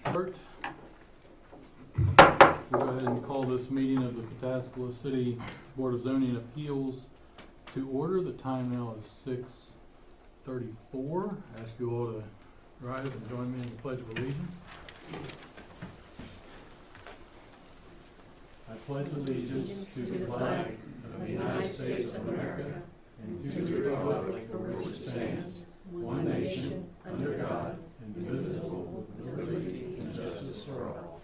We'll go ahead and call this meeting of the Pataskala City Board of Zoning Appeals to order. The time now is 6:34. Ask you all to rise and join me in the Pledge of Allegiance. I pledge allegiance to the flag of the United States of America and to the republic for which it stands, one nation, under God, indivisible, with liberty and justice for all.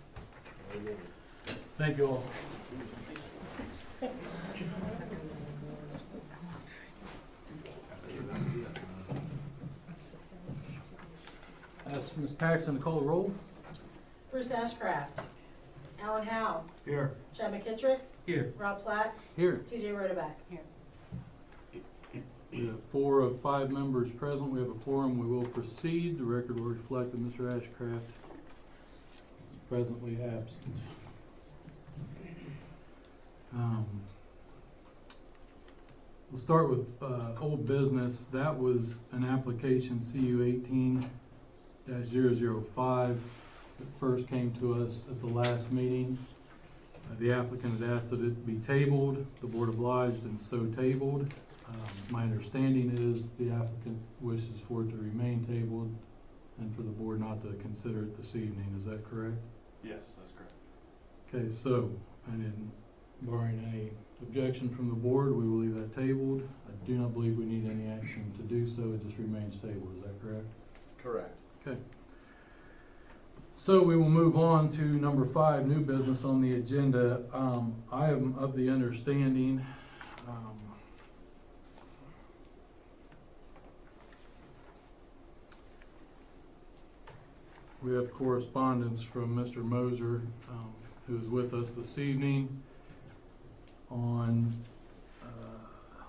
Thank you all. Ask Ms. Paxton to call the roll. Bruce Ashcraft. Alan Howe. Here. Chad McKittrick. Here. Rob Platt. Here. TJ Rotoback. Here. We have 4 of 5 members present. We have a quorum. We will proceed. The record will reflect that Mr. Ashcraft is presently absent. We'll start with old business. That was an application CU 18-005 that first came to us at the last meeting. The applicant had asked that it be tabled. The board obliged and so tabled. My understanding is the applicant wishes for it to remain tabled and for the board not to consider it this evening. Is that correct? Yes, that's correct. Okay, so, and then barring any objection from the board, we will leave that tabled. I do not believe we need any action to do so. It just remains tabled. Is that correct? Correct. Okay. So we will move on to number 5, new business on the agenda. I am of the understanding, we have correspondence from Mr. Moser, who is with us this evening on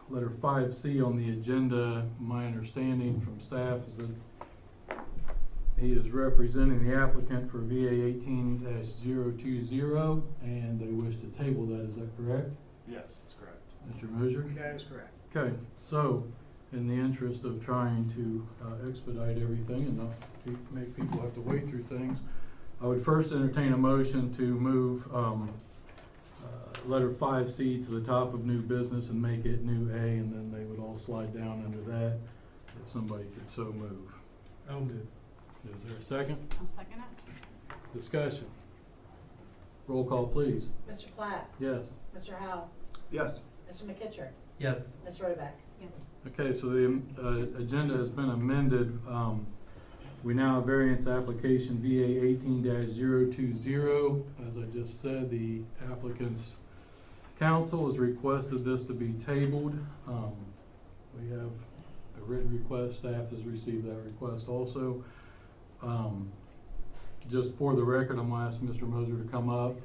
letter 5C on the agenda. My understanding from staff is that he is representing the applicant for VA 18-020, and they wish to table that. Is that correct? Yes, that's correct. Mr. Moser? That is correct. Okay, so in the interest of trying to expedite everything and not make people have to wait through things, I would first entertain a motion to move letter 5C to the top of new business and make it new A, and then they would all slide down under that if somebody could so move. I'll move. Is there a second? I'll second it. Discussion. Roll call, please. Mr. Platt. Yes. Mr. Howe. Yes. Mr. McKittrick. Yes. Ms. Rotoback. Yes. Okay, so the agenda has been amended. We now have variance application VA 18-020. As I just said, the applicant's counsel has requested this to be tabled. We have a written request. Staff has received that request also. Just for the record, I'm going to ask Mr. Moser to come up,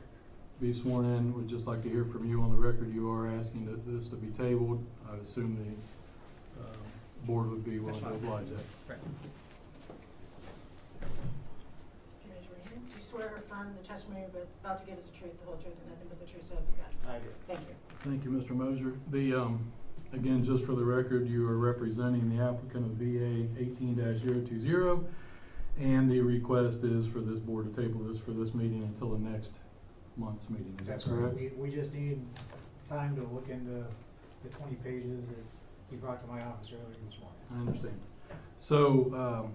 be sworn in. We'd just like to hear from you on the record. You are asking this to be tabled. I assume the board would be willing to oblige that. Right. Do you swear or affirm the testimony you're about to give is the truth, the whole truth, and nothing but the truth, so help you God? I do. Thank you. Thank you, Mr. Moser. Again, just for the record, you are representing the applicant of VA 18-020, and the request is for this board to table this for this meeting until the next month's meeting. Is that That's correct? right. We just need time to look into the 20 pages that you brought to my office earlier this morning. I understand. So,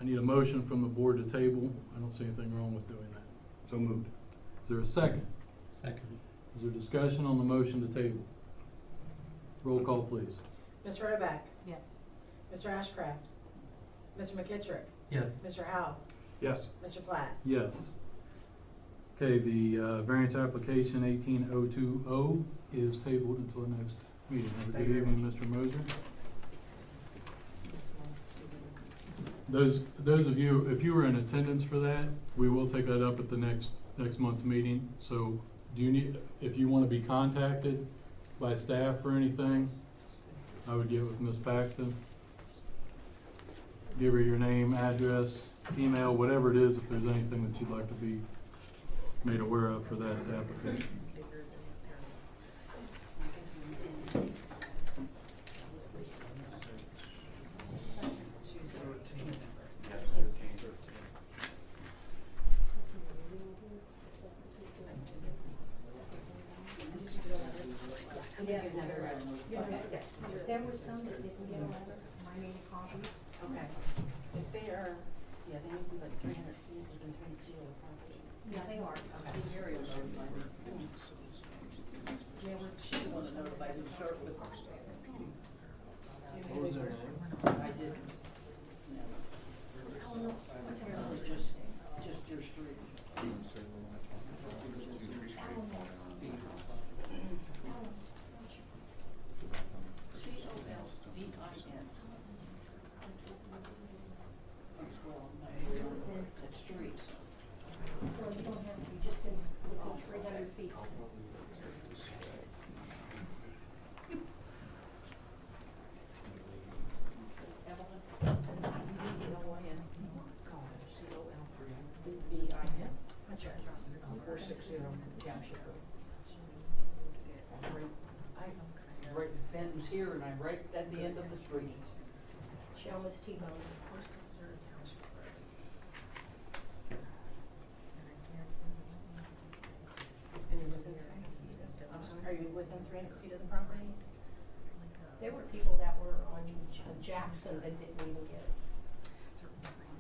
I need a motion from the board to table. I don't see anything wrong with doing that. So moved. Is there a second? Second. Is there discussion on the motion to table? Roll call, please. Ms. Rotoback. Yes. Mr. Ashcraft. Mr. McKittrick. Yes. Mr. Howe. Yes. Mr. Platt. Yes. Okay, the variance application 18020 is tabled until the next meeting. Have a Thank good you evening, Mr. Moser. Those of you, if you were in attendance for that, we will take that up at the next month's meeting. So do you need, if you want to be contacted by staff for anything, I would get with Ms. Paxton. Give her your name, address, email, whatever it is, if there's anything that you'd like to be made aware of for that application. some that didn't get a letter, I made a copy. Okay. If they are, yeah, they need to be like 300 feet within 3 feet of the property. Yeah, they are. Okay. Ariel notified me. They were, She wasn't notified to start with. What was their name? I didn't. No. oh no, what's her It was name? just your street. COLVIN. Well, that streets. Well, you don't have to, you just can look at 300 feet. Evelyn. ELYN. COLVIN. What's your address? 460 Township Road. Right, Benton's here and I'm right at the end of the street. Shell is T-bone. 460 Township Road. And you're within 300 feet of, I'm sorry, are you within 300 feet of the property? There were people that were on Jackson that didn't even get it.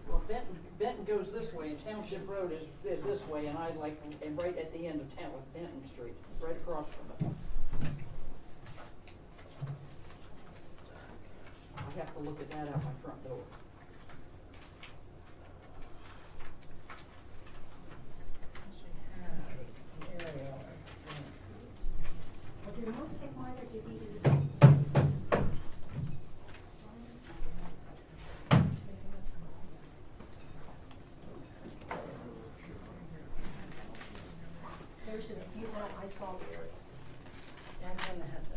Well, Benton goes this way and Township Road is this way and I am right at the end of town with Benton Street, right across from it. I have to look at that out my front door. Well, did mom take mine or did he? There's a, you know, I saw the area. Yeah, I'm gonna have to.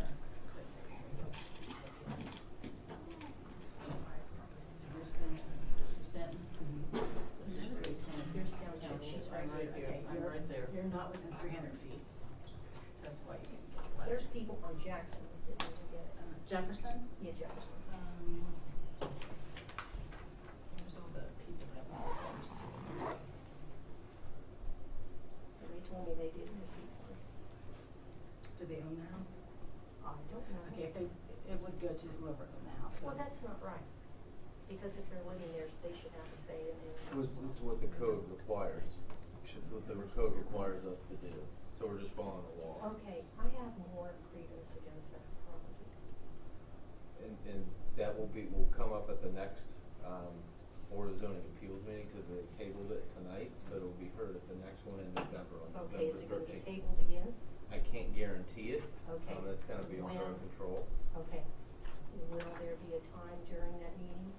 Here's Benton. Here's township, she's right I'm right here. here. Okay, I'm you're- right there. You're not within 300 feet. So that's why you didn't get the letter. There's people on Jackson that didn't even get it. Jefferson? Yeah, Jefferson. There's all the people that was letters to. And they told me they didn't receive one. Do they own the house? I don't know. Okay, if they, it would go to whoever owned the house. Well, that's not right, because if they're living there, they should have a say in it. It's what the code requires. It's what the code requires us to do. So we're just following the law. Okay, I have more grievance against that property. And that will come up at the next, Board of Zoning Appeals meeting, cause they tabled it tonight, but it'll be heard at the next one in November, on Okay, November is it gonna be 13th. tabled again? I can't guarantee it. Okay. That's kind of beyond our When? control. Okay. Will there be a time during that meeting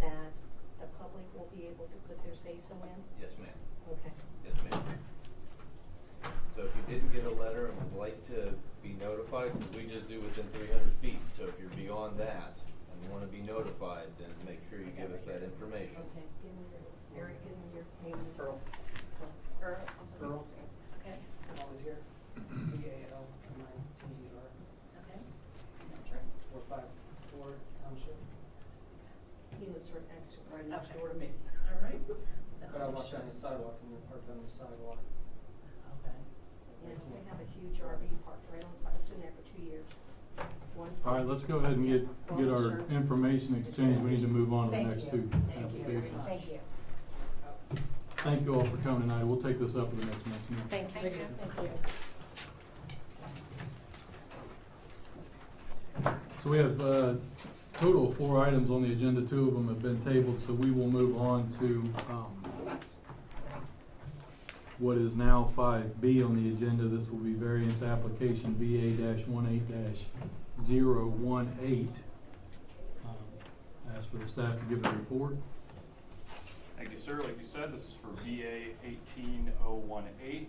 that the public will be able to put their say-so in? Yes, ma'am. Okay. Yes, ma'am. So if you didn't get a letter and would like to be notified, 'cause we just do within 300 feet, so if you're beyond that and wanna be notified, then make sure you give us that information. Okay, give me your, Eric, give me your name and Earl. Earl, I'm sorry. Earl. Okay, I'm always here. BALMITER. okay. Address. 454 Township, He lives right next to me. Right next Okay. door to me. All right. but I walk down the sidewalk and you're parked on the sidewalk. Okay. Yeah, they have a huge RV parked right on the side, it's been there for 2 years. One. All right, let's go ahead and get our information exchanged. We need to move on to the Thank next you. two Thank you. applications. Thank you. Thank you all for coming tonight. We'll take this up at the next meeting. Thank you. Thank you. Thank you. So we have a total of 4 items on the agenda. 2 of them have been tabled, so we will move on to what is now 5B on the agenda. This will be variance application VA-18-018. Ask for the staff to give a report. Thank you, sir. Like you said, this is for VA 18018.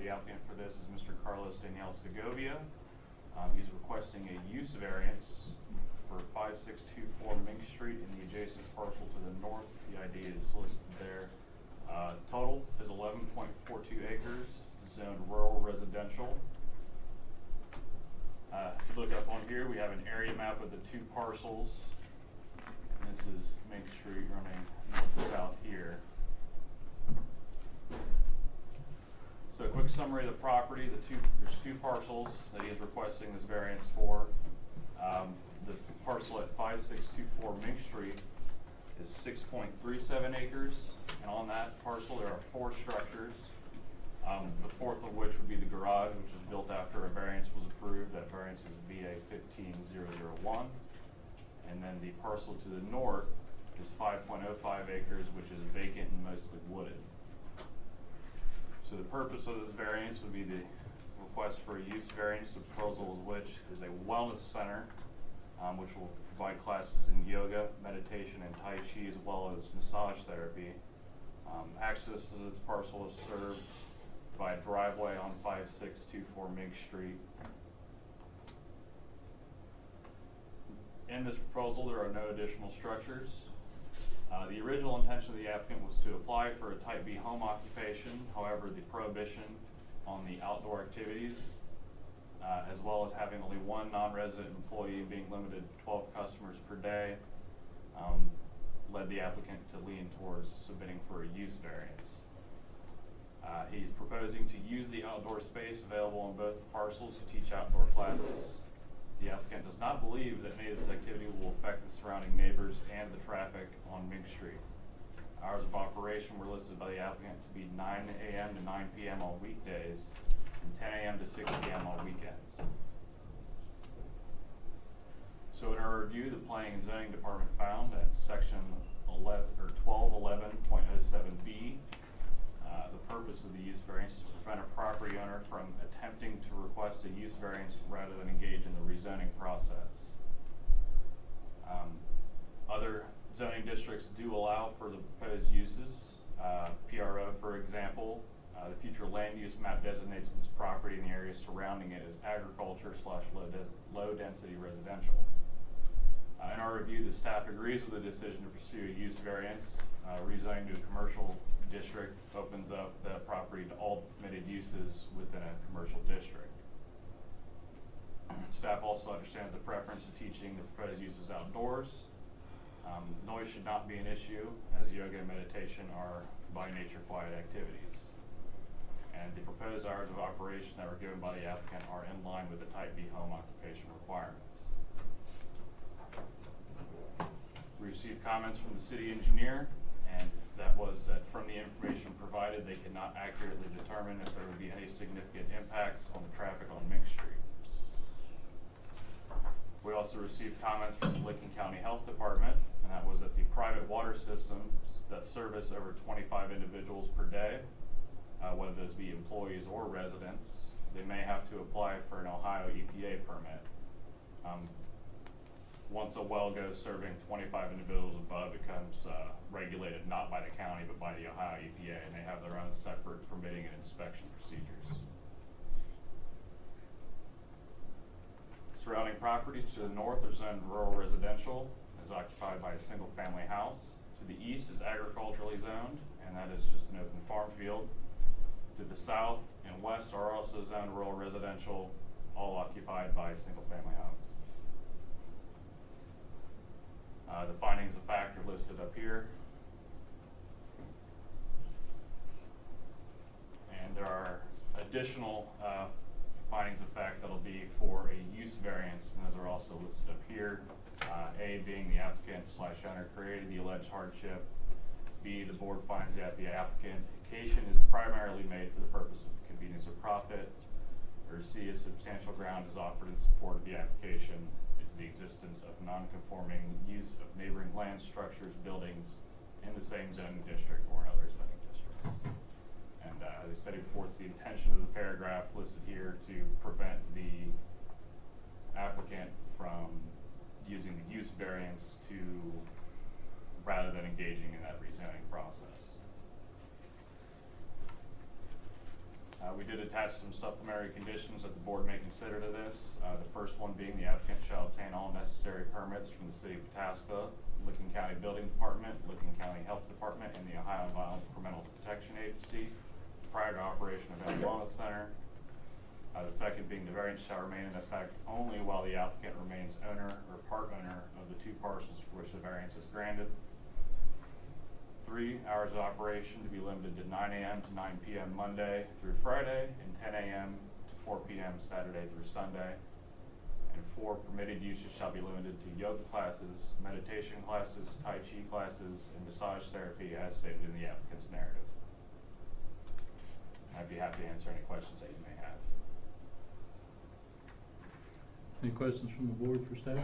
The applicant for this is Mr. Carlos Daniel Segovia. He's requesting a use variance for 5624 Mink Street in the adjacent parcel to the north. The ID is listed there. Total is 11.42 acres, zoned rural residential. If you look up on here, we have an area map of the 2 parcels. And this is Mink Street running north to south here. So a quick summary of the property, there's 2 parcels that he is requesting this variance for. The parcel at 5624 Mink Street is 6.37 acres, and on that parcel there are 4 structures. The fourth of which would be the garage, which was built after a variance was approved. That variance is BA 15001. And then the parcel to the north is 5.05 acres, which is vacant and mostly wooded. So the purpose of this variance would be the request for a use variance. The proposal of which is a wellness center, which will provide classes in yoga, meditation, and Tai Chi, as well as massage therapy. Access to this parcel is served by a driveway on 5624 Mink Street. In this proposal, there are no additional structures. The original intention of the applicant was to apply for a type B home occupation. However, the prohibition on the outdoor activities, as well as having only one non-resident employee being limited to 12 customers per day, led the applicant to lean towards submitting for a use variance. He's proposing to use the outdoor space available on both parcels to teach outdoor classes. The applicant does not believe that any of this activity will affect the surrounding neighbors and the traffic on Mink Street. Hours of operation were listed by the applicant to be 9 a.m. to 9 p.m. on weekdays and 10 a.m. to 6 p.m. on weekends. So in our review, the Planning and Zoning Department found that section 1211.07B, the purpose of the use variance is to prevent a property owner from attempting to request a use variance rather than engage in the rezoning process. Other zoning districts do allow for the proposed uses. PRO, for example, the future land use map designates this property and the area surrounding it as agriculture / low density residential. In our review, the staff agrees with the decision to pursue a use variance. Rezoning to a commercial district opens up the property to all permitted uses within a commercial district. Staff also understands the preference of teaching the proposed uses outdoors. Noise should not be an issue, as yoga and meditation are by nature quiet activities. And the proposed hours of operation that were given by the applicant are in line with the Type B home occupation requirements. We received comments from the city engineer, and that was that from the information provided, they could not accurately determine if there would be any significant impacts on the traffic on Mink Street. We also received comments from the Licking County Health Department, and that was that the private water systems that service over 25 individuals per day, whether those be employees or residents, they may have to apply for an Ohio EPA permit. Once a well goes serving 25 individuals above, it becomes regulated not by the county but by the Ohio EPA, and they have their own separate permitting and inspection procedures. Surrounding properties to the north are zoned rural residential, is occupied by a single family house. To the east is agriculturally zoned, and that is just an open farm field. To the south and west are also zoned rural residential, all occupied by a single family house. The findings of fact are listed up here. And there are additional findings of fact that'll be for a use variance, and those are also listed up here. A being the applicant / owner created the alleged hardship. B, the board finds that the application is primarily made for the purpose of convenience or profit. Or C, a substantial ground is offered in support of the application is the existence of non-conforming use of neighboring land, structures, buildings in the same zoning district or in other zoning districts. And as I said before, it's the intention of the paragraph listed here to prevent the applicant from using the use variance rather than engaging in that rezoning process. We did attach some supplementary conditions that the board may consider to this. The first one being the applicant shall obtain all necessary permits from the City of Pataskala, Licking County Building Department, Licking County Health Department, and the Ohio Environmental Protection Agency prior to operation of any wellness center. The second being the variance shall remain in effect only while the applicant remains owner or part owner of the 2 parcels for which the variance is granted. 3, hours of operation to be limited to 9 a.m. to 9 p.m. Monday through Friday and 10 a.m. to 4 p.m. Saturday through Sunday. And 4 permitted uses shall be limited to yoga classes, meditation classes, Tai Chi classes, and massage therapy as stated in the applicant's narrative. I'd be happy to answer any questions that you may have. Any questions from the board for staff?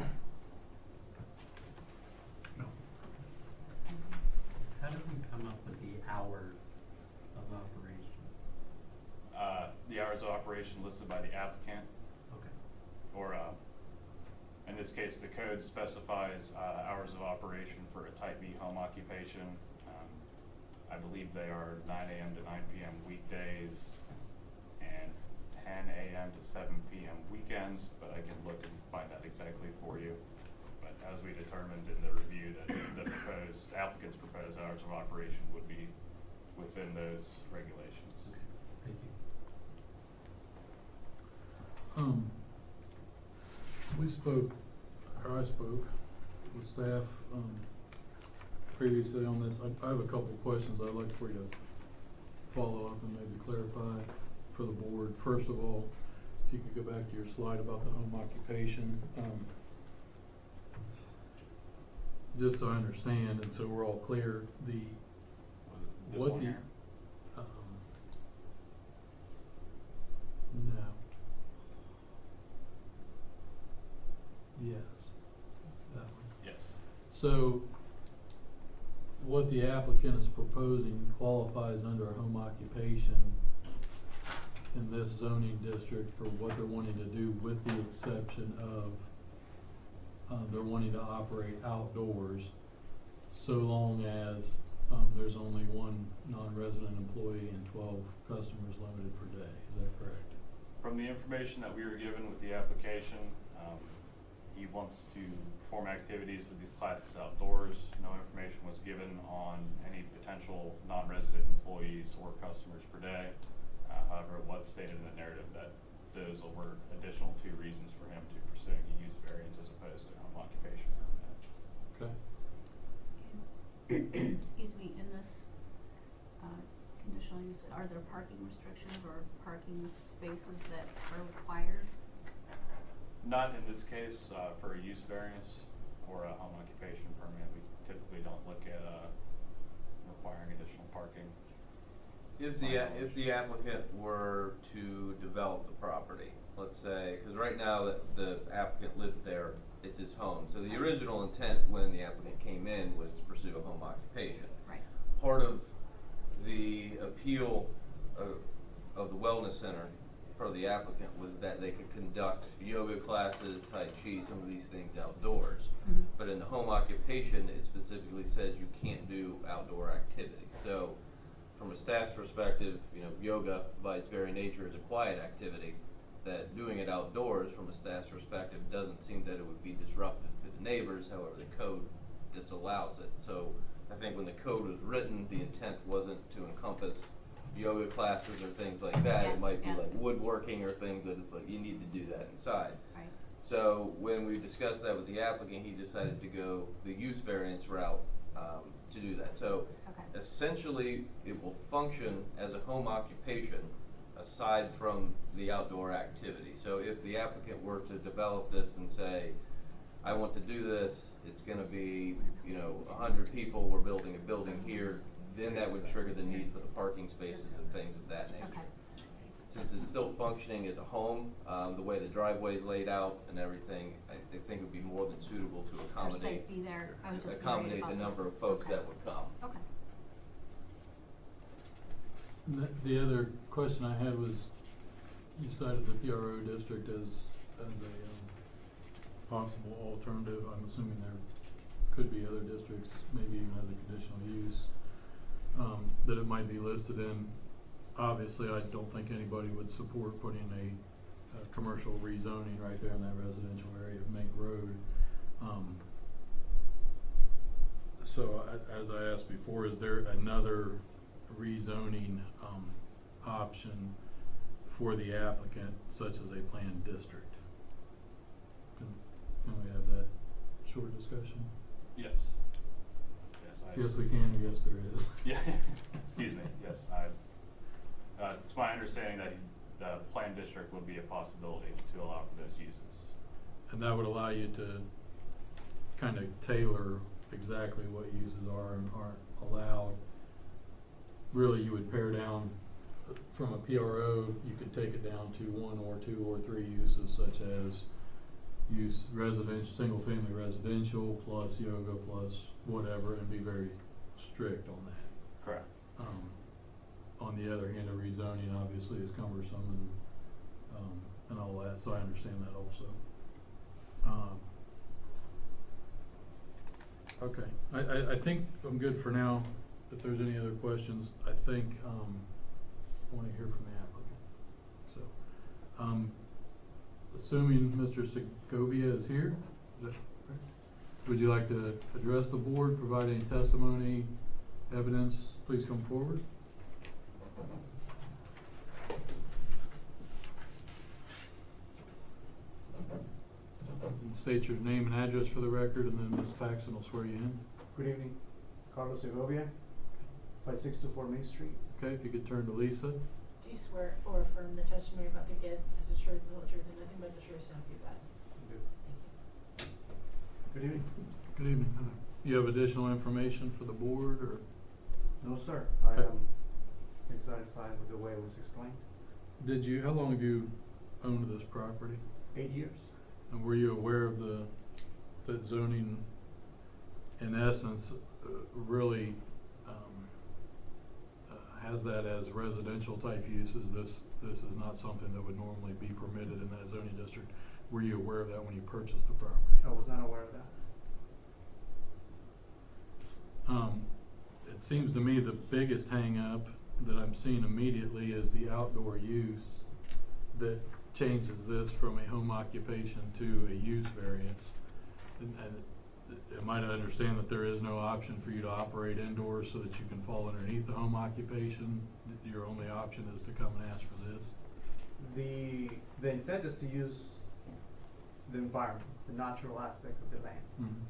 No. How did we come up with the hours of operation? The hours of operation listed by the applicant, Okay. or in this case, the code specifies hours of operation for a type B home occupation. I believe they are 9 a.m. to 9 p.m. weekdays and 10 a.m. to 7 p.m. weekends, but I can look and find that exactly for you. But as we determined in the review, that the proposed applicant's proposed hours of operation would be within those regulations. Okay. Thank you. We spoke, or I spoke with staff, previously on this. I have a couple of questions I'd like for you to follow up and maybe clarify for the board. First of all, if you could go back to your slide about the home occupation, just so I understand and so we're all clear, This what one the, here. no. Yes, that one. Yes. So, what the applicant is proposing qualifies under a home occupation in this zoning district for what they're wanting to do, with the exception of, they're wanting to operate outdoors so long as, there's only one non-resident employee and 12 customers limited per day. Is that correct? From the information that we were given with the application, he wants to perform activities with these classes outdoors. No information was given on any potential non-resident employees or customers per day. However, it was stated in the narrative that those were additional 2 reasons for him to pursuing a use variance as opposed to home occupation permit. Okay. Excuse me, in this conditional use, are there parking restrictions or parking spaces that are required? Not in this case, for a use variance or a home occupation permit, we typically don't look at requiring additional parking. If the applicant were to develop the property, let's say, because right now the applicant lives there, it's his home. So the original intent when the applicant came in was to pursue a home occupation. Right. Part of the appeal of the wellness center for the applicant was that they could conduct yoga classes, Tai Chi, some of these things outdoors. Mm-hmm. But in the home occupation, it specifically says you can't do outdoor activity. So from a staff's perspective, yoga by its very nature is a quiet activity, that doing it outdoors from a staff's perspective doesn't seem that it would be disruptive to the neighbors. However, the code disallows it. So I think when the code was written, the intent wasn't to encompass yoga classes or things like that. Yeah, It might be yeah. like woodworking or things that it's like you need to do that inside. Right. So when we discussed that with the applicant, he decided to go the use variance route to do that. So Okay. essentially, it will function as a home occupation aside from the outdoor activity. So if the applicant were to develop this and say, I want to do this, it's gonna be, 100 people, we're building a building here, then that would trigger the need for the parking spaces and things of that nature. Okay. Since it's still functioning as a home, the way the driveway's laid out and everything, I think it would be more than suitable to For accommodate safety there, I was just worried accommodate about the this. number of folks Okay. that would come. Okay. And the other question I had was, you cited the PRO district as a possible alternative. I'm assuming there could be other districts, maybe even as a conditional use, that it might be listed in. Obviously, I don't think anybody would support putting a commercial rezoning right there in that residential area of Mink Road. So as I asked before, is there another rezoning option for the applicant, such as a planned district? Can we have that short discussion? Yes. Yes, Yes, we can, yes, there is. Yeah, excuse me, yes, it's my understanding that the planned district would be a possibility to allow for those uses. and that would allow you to kind of tailor exactly what uses are and aren't allowed. Really, you would pare down, from a PRO, you could take it down to 1 or 2 or 3 uses, such as use single-family residential, plus yoga, plus whatever, and be very strict on that. Correct. On the other hand, a rezoning obviously is cumbersome and all that, so I understand that also. Okay, I think I'm good for now. If there's any other questions, I think, I wanna hear from the applicant. So, assuming Mr. Segovia is here, is that correct? Would you like to address the board, provide any testimony, evidence, please come forward. And state your name and address for the record, and then Ms. Paxton will swear you in. Good evening, Carlos Segovia, 5624 Main Street. Okay, if you could turn to Lisa. Do you swear or affirm the testimony you're about to give is the truth, the whole truth, and nothing but the truth, so help you God? Thank you. Good evening. Good evening. You have additional information for the board, or? No, sir. Okay. I am satisfied with the way it was explained. How long have you owned this property? 8 years. And were you aware of that zoning, in essence, really has that as residential type uses? This is not something that would normally be permitted in that zoning district. Were you aware of that when you purchased the property? I was not aware of that. It seems to me the biggest hang up that I'm seeing immediately is the outdoor use that changes this from a home occupation to a use variance. And am I to understand that there is no option for you to operate indoors so that you can fall underneath the home occupation? Your only option is to come and ask for this? The intent is to use the environment, the natural aspects of the land. Mm-hmm.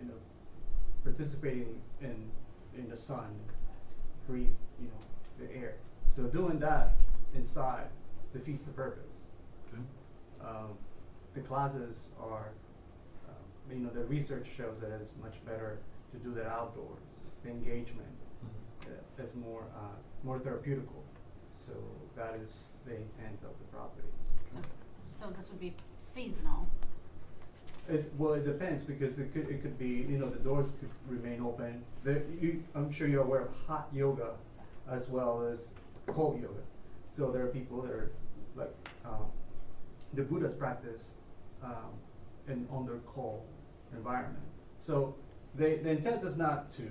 You know, participating in the sun, breathe, the air. So doing that inside defeats the purpose. Okay. The classes are, the research shows that it's much better to do that outdoors. The engagement is more therapeutical. So that is the intent of the property. So this would be seasonal. It depends, because it could be, the doors could remain open. I'm sure you're aware of hot yoga as well as cold yoga. So there are people that are like, the Buddhas practice under cold environment. So the intent is not to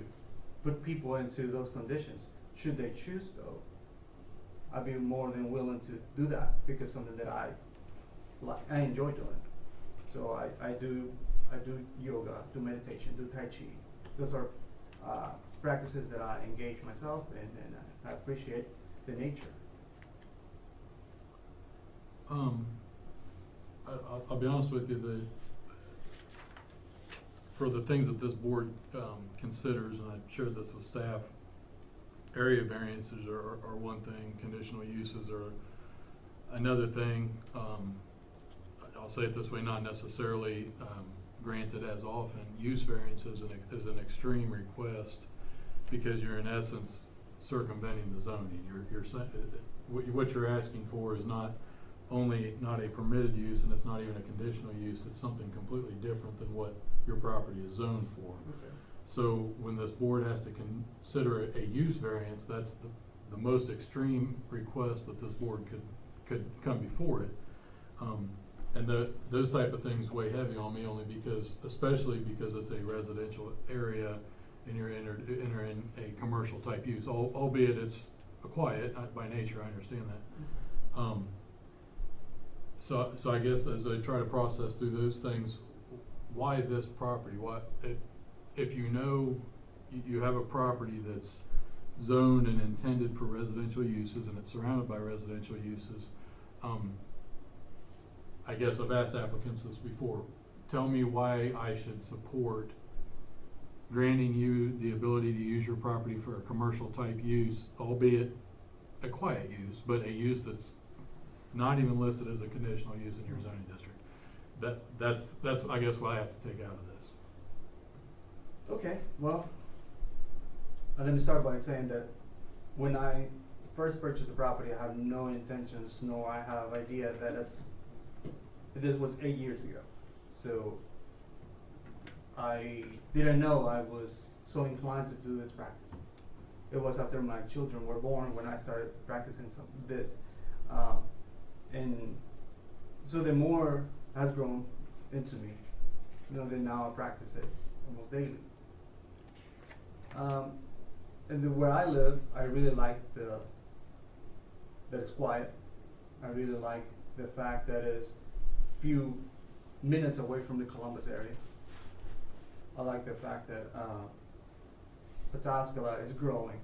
put people into those conditions. Should they choose though, I'd be more than willing to do that, because something that I enjoy doing. So I do yoga, do meditation, do Tai Chi. Those are practices that I engage myself in, and I appreciate the nature. I'll be honest with you, for the things that this board considers, and I shared this with staff, area variances are one thing, conditional uses are another thing. I'll say it this way, not necessarily granted as often. Use variance is an extreme request, because you're in essence circumventing the zoning. What you're asking for is not only not a permitted use, and it's not even a conditional use, it's something completely different than what your property is zoned for. Okay. So when this board has to consider a use variance, that's the most extreme request that this board could come before it. And those type of things weigh heavy on me, especially because it's a residential area and you're entering a commercial type use, albeit it's quiet by nature, I understand that. So I guess as I try to process through those things, why this property? If you have a property that's zoned and intended for residential uses and it's surrounded by residential uses, I guess I've asked applicants this before. Tell me why I should support granting you the ability to use your property for a commercial type use, albeit a quiet use, but a use that's not even listed as a conditional use in your zoning district. that's I guess what I have to take out of this. Okay, well, let me start by saying that when I first purchased the property, I had no intentions, nor I have idea that this was 8 years ago. So I didn't know I was so inclined to do these practices. It was after my children were born when I started practicing this. And so the more has grown into me, then now I practice it almost daily. And where I live, I really like that it's quiet. I really like the fact that it's few minutes away from the Columbus area. I like the fact that Pataskala is growing.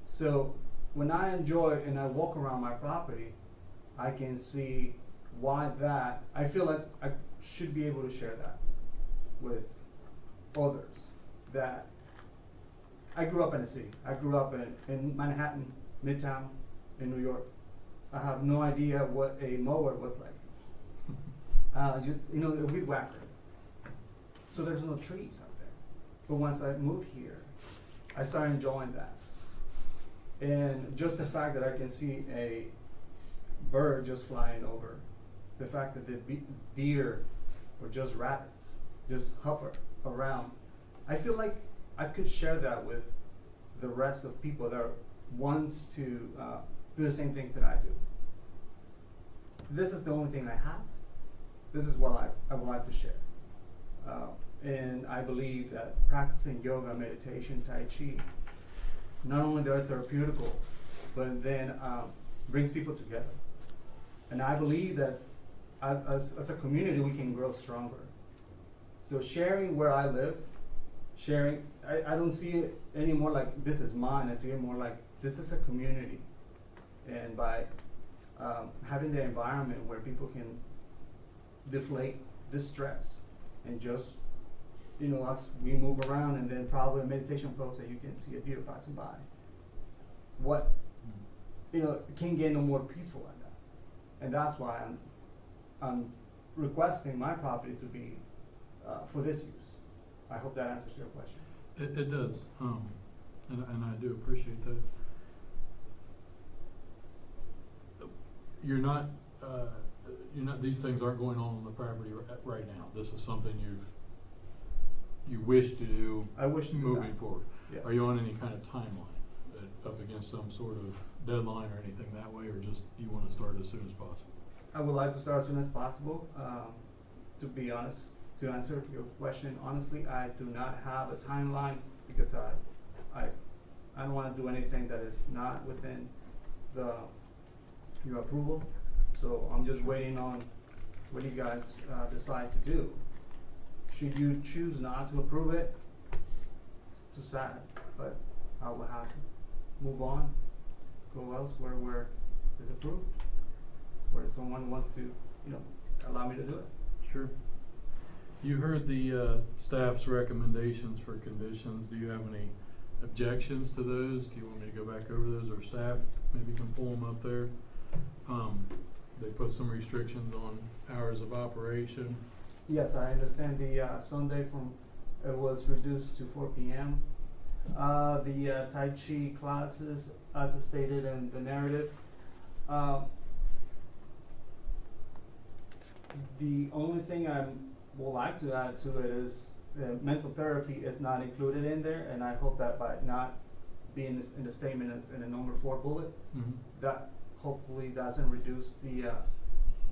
So when I enjoy and I walk around my property, I can see why I feel like I should be able to share that with others. That I grew up in a city. I grew up in Manhattan, Midtown, in New York. I have no idea what a mower was like. Just, a weed whacker. So there's no trees out there. But once I moved here, I started enjoying that. And just the fact that I can see a bird just flying over, the fact that the deer or just rabbits just hover around, I feel like I could share that with the rest of people that wants to do the same things that I do. This is the only thing I have. This is what I would like to share. And I believe that practicing yoga, meditation, Tai Chi, not only they're therapeutical, but then brings people together. And I believe that as a community, we can grow stronger. So sharing where I live, I don't see it anymore like this is mine. I see it more like this is a community. And by having the environment where people can deflate the stress and just, as we move around, and then probably a meditation pose that you can see a deer passing by. What, can get no more peaceful than that. And that's why I'm requesting my property to be for this use. I hope that answers your question. It does, and I do appreciate that. You're not, these things aren't going on the property right now. This is something you wish to do. I wish to do moving that. forward. Yes. Are you on any kind of timeline, up against some sort of deadline or anything that way, or just you want to start as soon as possible? I would like to start as soon as possible. To be honest, to answer your question honestly, I do not have a timeline because I don't want to do anything that is not within your approval. So I'm just waiting on what you guys decide to do. Should you choose not to approve it, it's too sad, but I will have to move on, go elsewhere where it's approved, where someone wants to, allow me to do it. Sure. You heard the staff's recommendations for conditions. Do you have any objections to those? Do you want me to go back over those, or staff maybe can pull them up there? They put some restrictions on hours of operation. Yes, I understand the Sunday it was reduced to 4 p.m. The Tai Chi classes, as stated in the narrative, the only thing I would like to add to it is mental therapy is not included in there, and I hope that by not being in the statement as in the number 4 bullet, that hopefully doesn't reduce the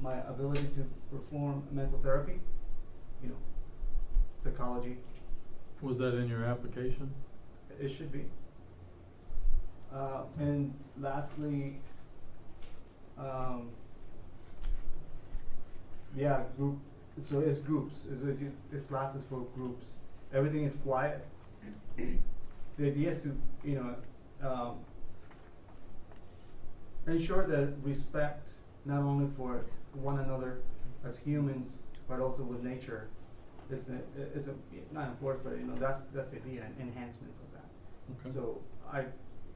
my ability to perform mental therapy, psychology. Was that in your application? It should be. And lastly, group. So it's groups. It's classes for groups. Everything is quiet. The idea is to, ensure that respect not only for one another as humans, but also with nature. Is not enforced, but that's the idea, and enhancements of that. Okay. So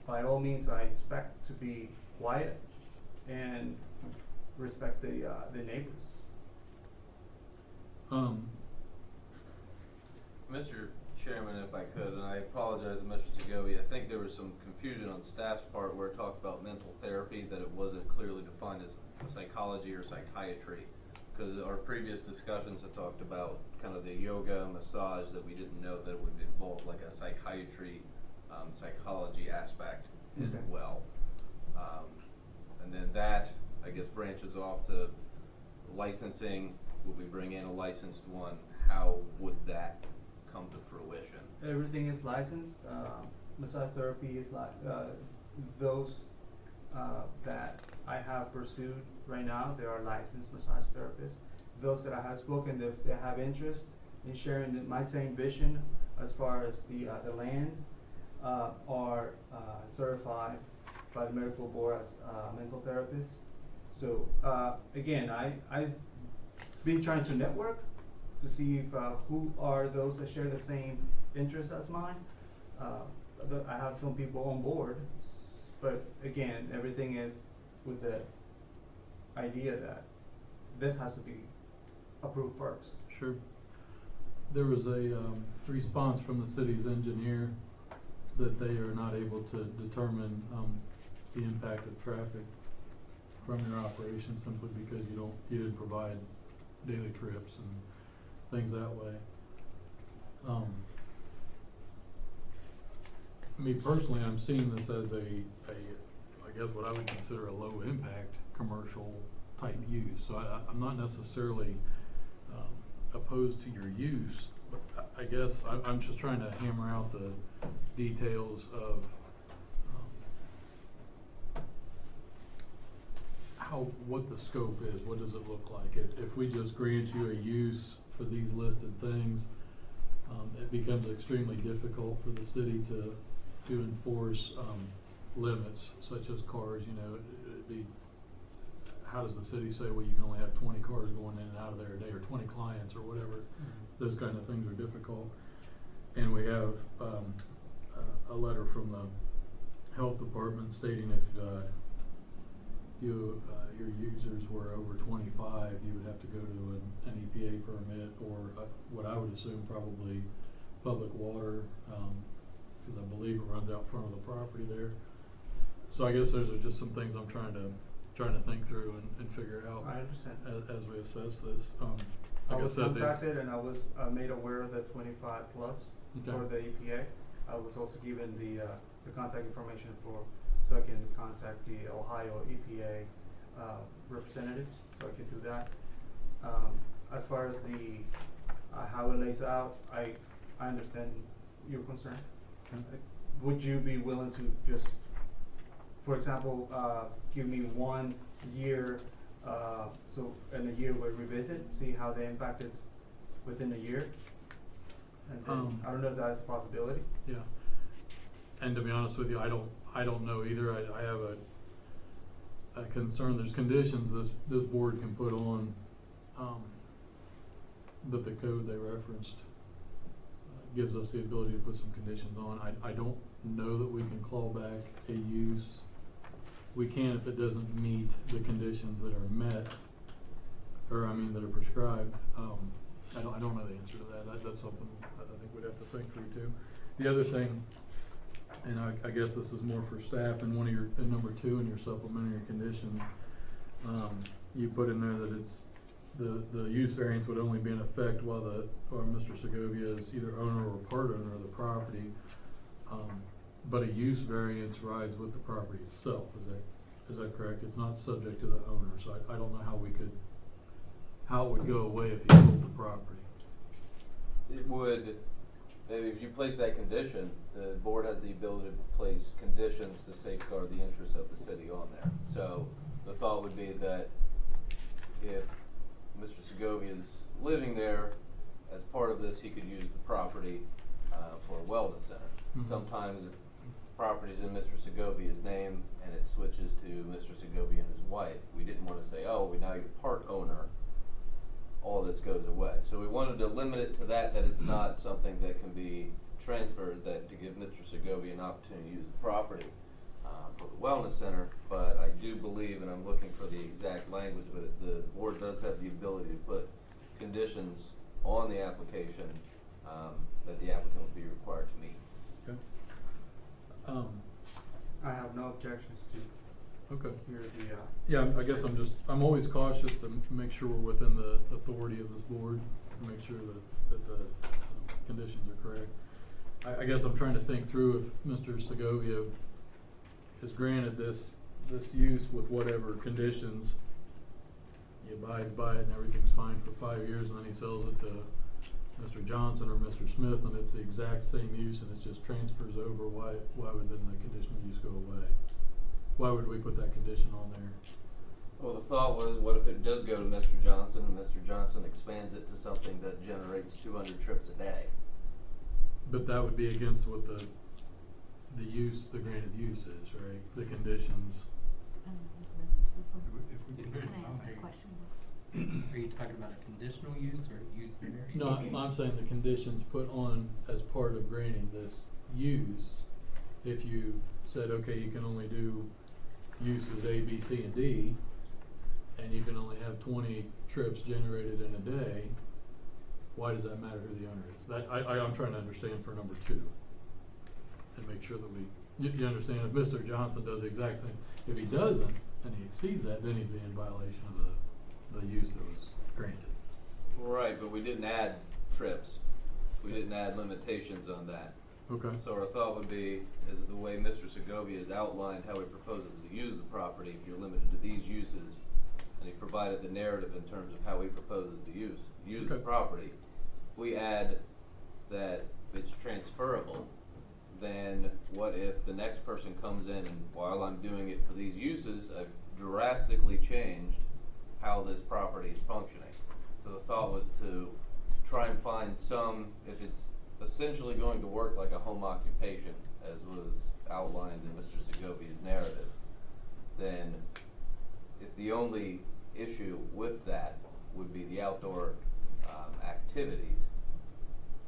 by all means, I expect to be quiet and respect the neighbors. Mr. Chairman, if I could, and I apologize to Mr. Segovia, I think there was some confusion on staff's part where it talked about mental therapy, that it wasn't clearly defined as psychology or psychiatry. Because our previous discussions had talked about kind of the yoga, massage, that we didn't know that it would involve like a psychiatry, psychology aspect as Okay. well. And then that, I guess, branches off to licensing. Would we bring in a licensed one? How would that come to fruition? Everything is licensed. Massage therapy is those that I have pursued right now. They are licensed massage therapists. Those that I have spoken, if they have interest in sharing my same vision as far as the land, are certified by the medical board as mental therapists. So again, I've been trying to network to see if who are those that share the same interests as mine. I have some people on board, but again, everything is with the idea that this has to be approved first. Sure. There was a response from the city's engineer that they are not able to determine the impact of traffic from your operation simply because you didn't provide daily trips and things that way. Me personally, I'm seeing this as I guess what I would consider a low impact commercial type use. So I'm not necessarily opposed to your use, but I guess I'm just trying to hammer out the details of what the scope is. What does it look like? If we just grant you a use for these listed things, it becomes extremely difficult for the city to enforce limits such as cars. It'd be, how does the city say, well, you can only have 20 cars going in and out of there a day, or 20 clients, or whatever? Those kind of things are difficult. And we have a letter from the health department stating if your users were over 25, you would have to go to an EPA permit, or what I would assume probably public water, because I believe it runs out front of the property there. So I guess those are just some things I'm trying to think through and figure out I understand. as we assess this. I Like was said, contacted and I was made aware of the 25 plus Okay. for the EPA. I was also given the contact information so I can contact the Ohio EPA representatives, so I can do that. As far as the how it lays out, I understand your concern. Would you be willing to just, for example, give me 1 year, so in a year we'll revisit, see how the impact is within a year? And then, I don't know if that's a possibility. Yeah. And to be honest with you, I don't know either. I have a concern. There's conditions this board can put on that the code they referenced gives us the ability to put some conditions on. I don't know that we can claw back a use. We can if it doesn't meet the conditions that are met, or that are prescribed. I don't know the answer to that. That's something I think we'd have to think through too. The other thing, and I guess this is more for staff, and number 2 in your supplementary conditions, you put in there that it's the use variance would only be in effect while Mr. Segovia is either owner or part owner of the property, but a use variance rides with the property itself. Is that correct? It's not subject to the owner, so I don't know how it would go away if he sold the property. It would, maybe if you place that condition, the board has the ability to place conditions to safeguard the interests of the city on there. So the thought would be that if Mr. Segovia is living there, as part of this, he could use the property for a wellness center. Mhm. Sometimes if property's in Mr. Segovia's name and it switches to Mr. Segovia and his wife, we didn't want to say, oh, now you're part owner, all this goes away. So we wanted to limit it to that it's not something that can be transferred, that to give Mr. Segovia an opportunity to use the property for the wellness center. But I do believe, and I'm looking for the exact language, but the board does have the ability to put conditions on the application, that the applicant would be required to meet. Okay. I have no objections to Okay. hear the, Yeah, I guess I'm always cautious to make sure we're within the authority of this board, to make sure that the conditions are correct. I guess I'm trying to think through if Mr. Segovia is granted this use with whatever conditions, he abides by it and everything's fine for 5 years, and then he sells it to Mr. Johnson or Mr. Smith, and it's the exact same use and it just transfers over, why would then the conditional use go away? Why would we put that condition on there? Well, the thought was, what if it does go to Mr. Johnson and Mr. Johnson expands it to something that generates 200 trips a day? But that would be against what the use, the granted use is, right? The conditions. Can I ask a question? Are you talking about a conditional use or use variance? No, I'm saying the conditions put on as part of granting this use. If you said, okay, you can only do uses A, B, C, and D, and you can only have 20 trips generated in a day, why does that matter who the owner is? That, I'm trying to understand for number 2. And make sure that you understand if Mr. Johnson does the exact same, if he doesn't, and he exceeds that, then he'd be in violation of the use that was granted. Right, but we didn't add trips. We didn't add limitations on that. Okay. So our thought would be, is the way Mr. Segovia has outlined how he proposes to use the property, if you're limited to these uses, and he provided the narrative in terms of how he proposes to use the Okay. property. If we add that it's transferable, then what if the next person comes in and while I'm doing it for these uses, I've drastically changed how this property is functioning. So the thought was to try and find some, if it's essentially going to work like a home occupation, as was outlined in Mr. Segovia's narrative, then if the only issue with that would be the outdoor activities,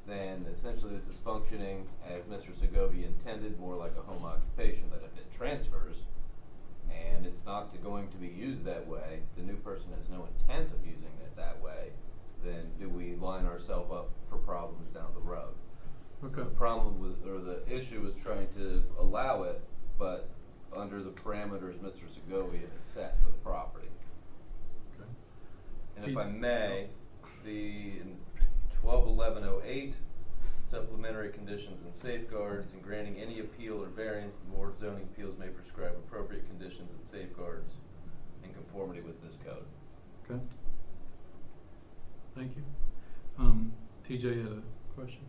then essentially this is functioning as Mr. Segovia intended, more like a home occupation, that if it transfers and it's not going to be used that way, the new person has no intent of using it that way, then do we line ourselves up for problems down the road? Okay. The problem was, or the issue was trying to allow it, but under the parameters Mr. Segovia has set for the property. Okay. And if I may, in 121108, supplementary conditions and safeguards, in granting any appeal or variance, the Board of Zoning Appeals may prescribe appropriate conditions and safeguards in conformity with this code. Okay. Thank you. TJ had a question.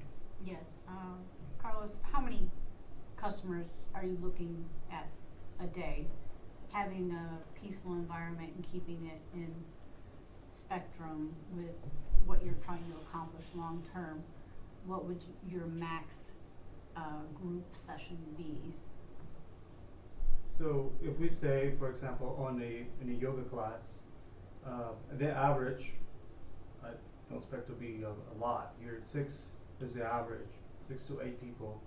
Yes, Carlos, how many customers are you looking at a day? Having a peaceful environment and keeping it in spectrum with what you're trying to accomplish long term, what would your max group session be? So if we stay, for example, in a yoga class, the average, I don't expect to be a lot. Here, 6 is the average, 6 to 8 people.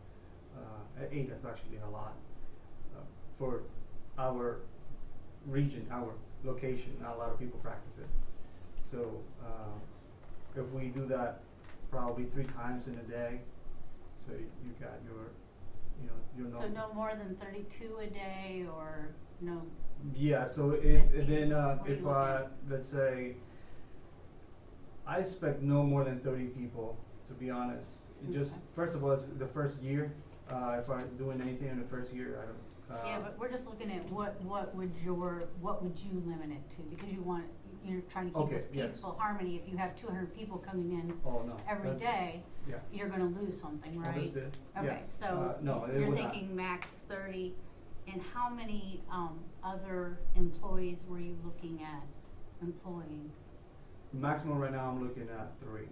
8 is actually a lot for our region, our location. Not a lot of people practice it. So if we do that probably 3 times in a day, so you got your, your So no more than 32 a day, or no? Yeah, so if 50, then what are you if looking? let's say I expect no more than 30 people, to be honest. It just Okay. first of all, it's the first year. If I'm doing anything in the first year, I don't. Yeah, but we're just looking at what would you limit it to? Because you're trying to keep Okay, this yes. peaceful harmony. If you have 200 people coming in Oh no. every that- day, Yeah. you're gonna lose something, Oh, right? this is it. Okay, Yes. so no, it you're would not. thinking max 30, and how many other employees were you looking at employing Maximum right now, I'm looking at 3.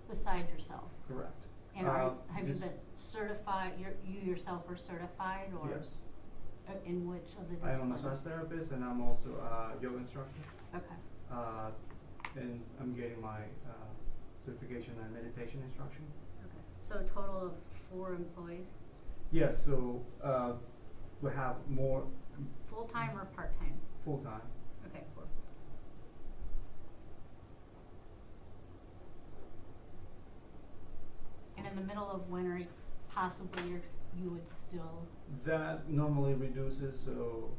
besides yourself? Correct. And have you just- been certified, you yourself are certified, or? Yes. In which of the I am a disciplines? massage therapist, and I'm also a yoga instructor. Okay, And I'm getting my certification in meditation instruction. okay. So a total of 4 employees, Yeah, so we have more full-time or part-time? full-time. Okay, 4. in the middle of winter, possibly you would still, That normally reduces, so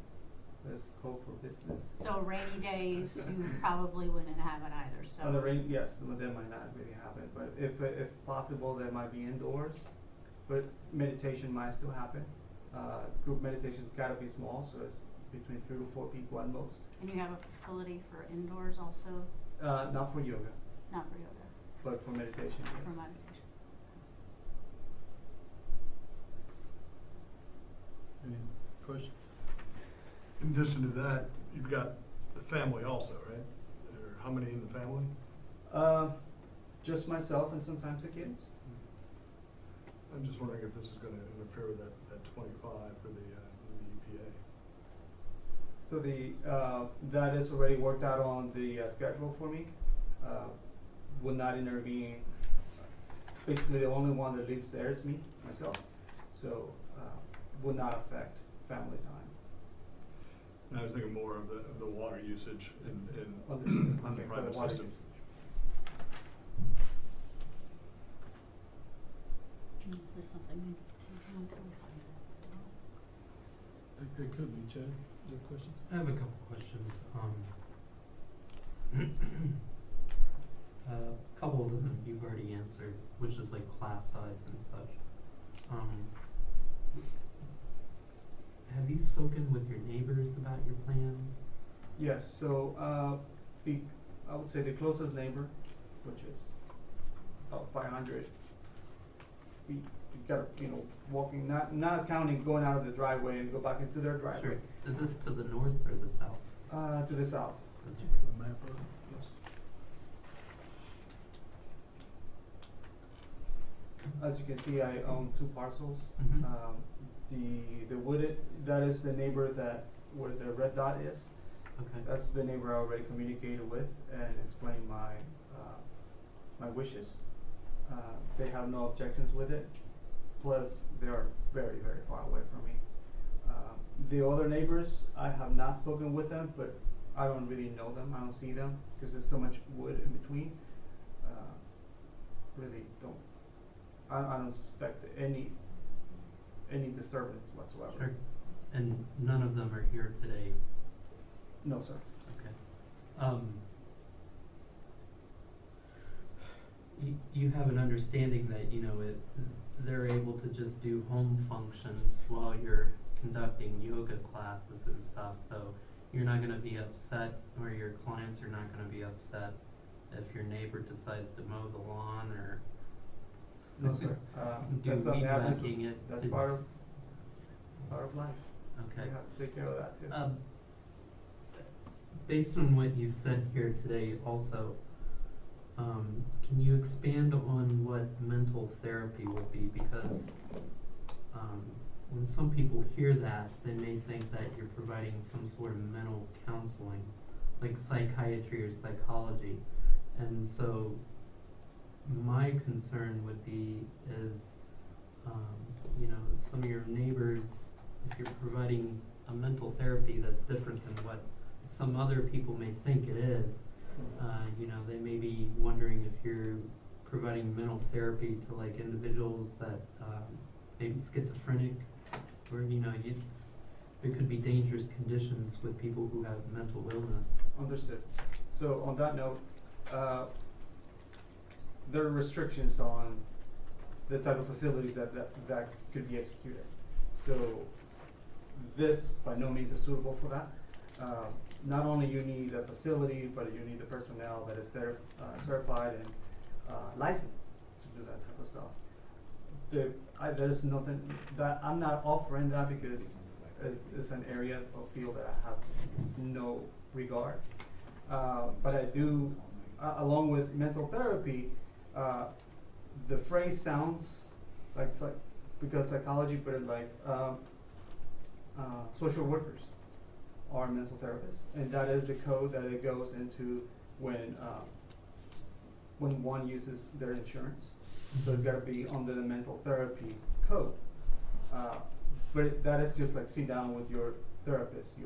let's hope for business. so rainy days, you probably wouldn't have it either, so. On the rain, yes, that might not really happen, but if possible, that might be indoors, but meditation might still happen. Group meditation's gotta be small, so it's between 3 to 4 people at most. And you have a facility for indoors also, Not for yoga, not for yoga, but for meditation, yes. for meditation. Any questions? In addition to that, you've got the family also, right? Or how many in the family? Just myself and sometimes the kids. I'm just wondering if this is gonna interfere with that 25 for the EPA. So that is already worked out on the schedule for me. Will not intervene. Basically, the only one that lives there is me, myself. So, will not affect family time. And I was thinking more of the water usage in Understood. on the Okay, for private the water system. Is this something we take until we find out? It could be, Chad, is there a question? I have a couple questions. A couple of them you've already answered, which is like class size and such. Have you spoken with your neighbors about your plans? Yes, so I would say the closest neighbor, which is about 500 feet, you gotta, walking, not counting going out of the driveway and go back into their driveway. Sure. Is this to the north or the south? To the south. Did you bring the map up? Yes. As you can see, I own 2 parcels. Mhm. The wooded, that is the neighbor where the red dot is. Okay. That's the neighbor I already communicated with and explained my wishes. They have no objections with it. Plus, they are very, very far away from me. The other neighbors, I have not spoken with them, but I don't really know them. I don't see them because there's so much wood in between. Really don't. I don't suspect any disturbance whatsoever. Sure. And none of them are here today. No, sir. Okay. You have an understanding that, they're able to just do home functions while you're conducting yoga classes and stuff, so you're not gonna be upset, or your clients are not gonna be upset if your neighbor decides to mow the lawn or No, sir. do That's something weed that happens. whacking it. That's part of life. Okay. You have to take care of that too. Based on what you said here today also, can you expand on what mental therapy will be? Because when some people hear that, they may think that you're providing some sort of mental counseling, like psychiatry or psychology. And so my concern would be is, some of your neighbors, if you're providing a mental therapy that's different than what some other people may think it is, they may be wondering if you're providing mental therapy to like individuals that maybe schizophrenic, or there could be dangerous conditions with people who have mental illness. Understood. So on that note, there are restrictions on the type of facilities that could be executed. So this by no means is suitable for that. Not only you need a facility, but you need the personnel that is certified and licensed to do that type of stuff. There's nothing that I'm not offering that because it's an area of field that I have no regard. But I do, along with mental therapy, the phrase sounds like because psychology put it like social workers are mental therapists, and that is the code that it goes into when one uses their insurance. So it's got to be under the mental therapy code. But that is just like sit down with your therapist.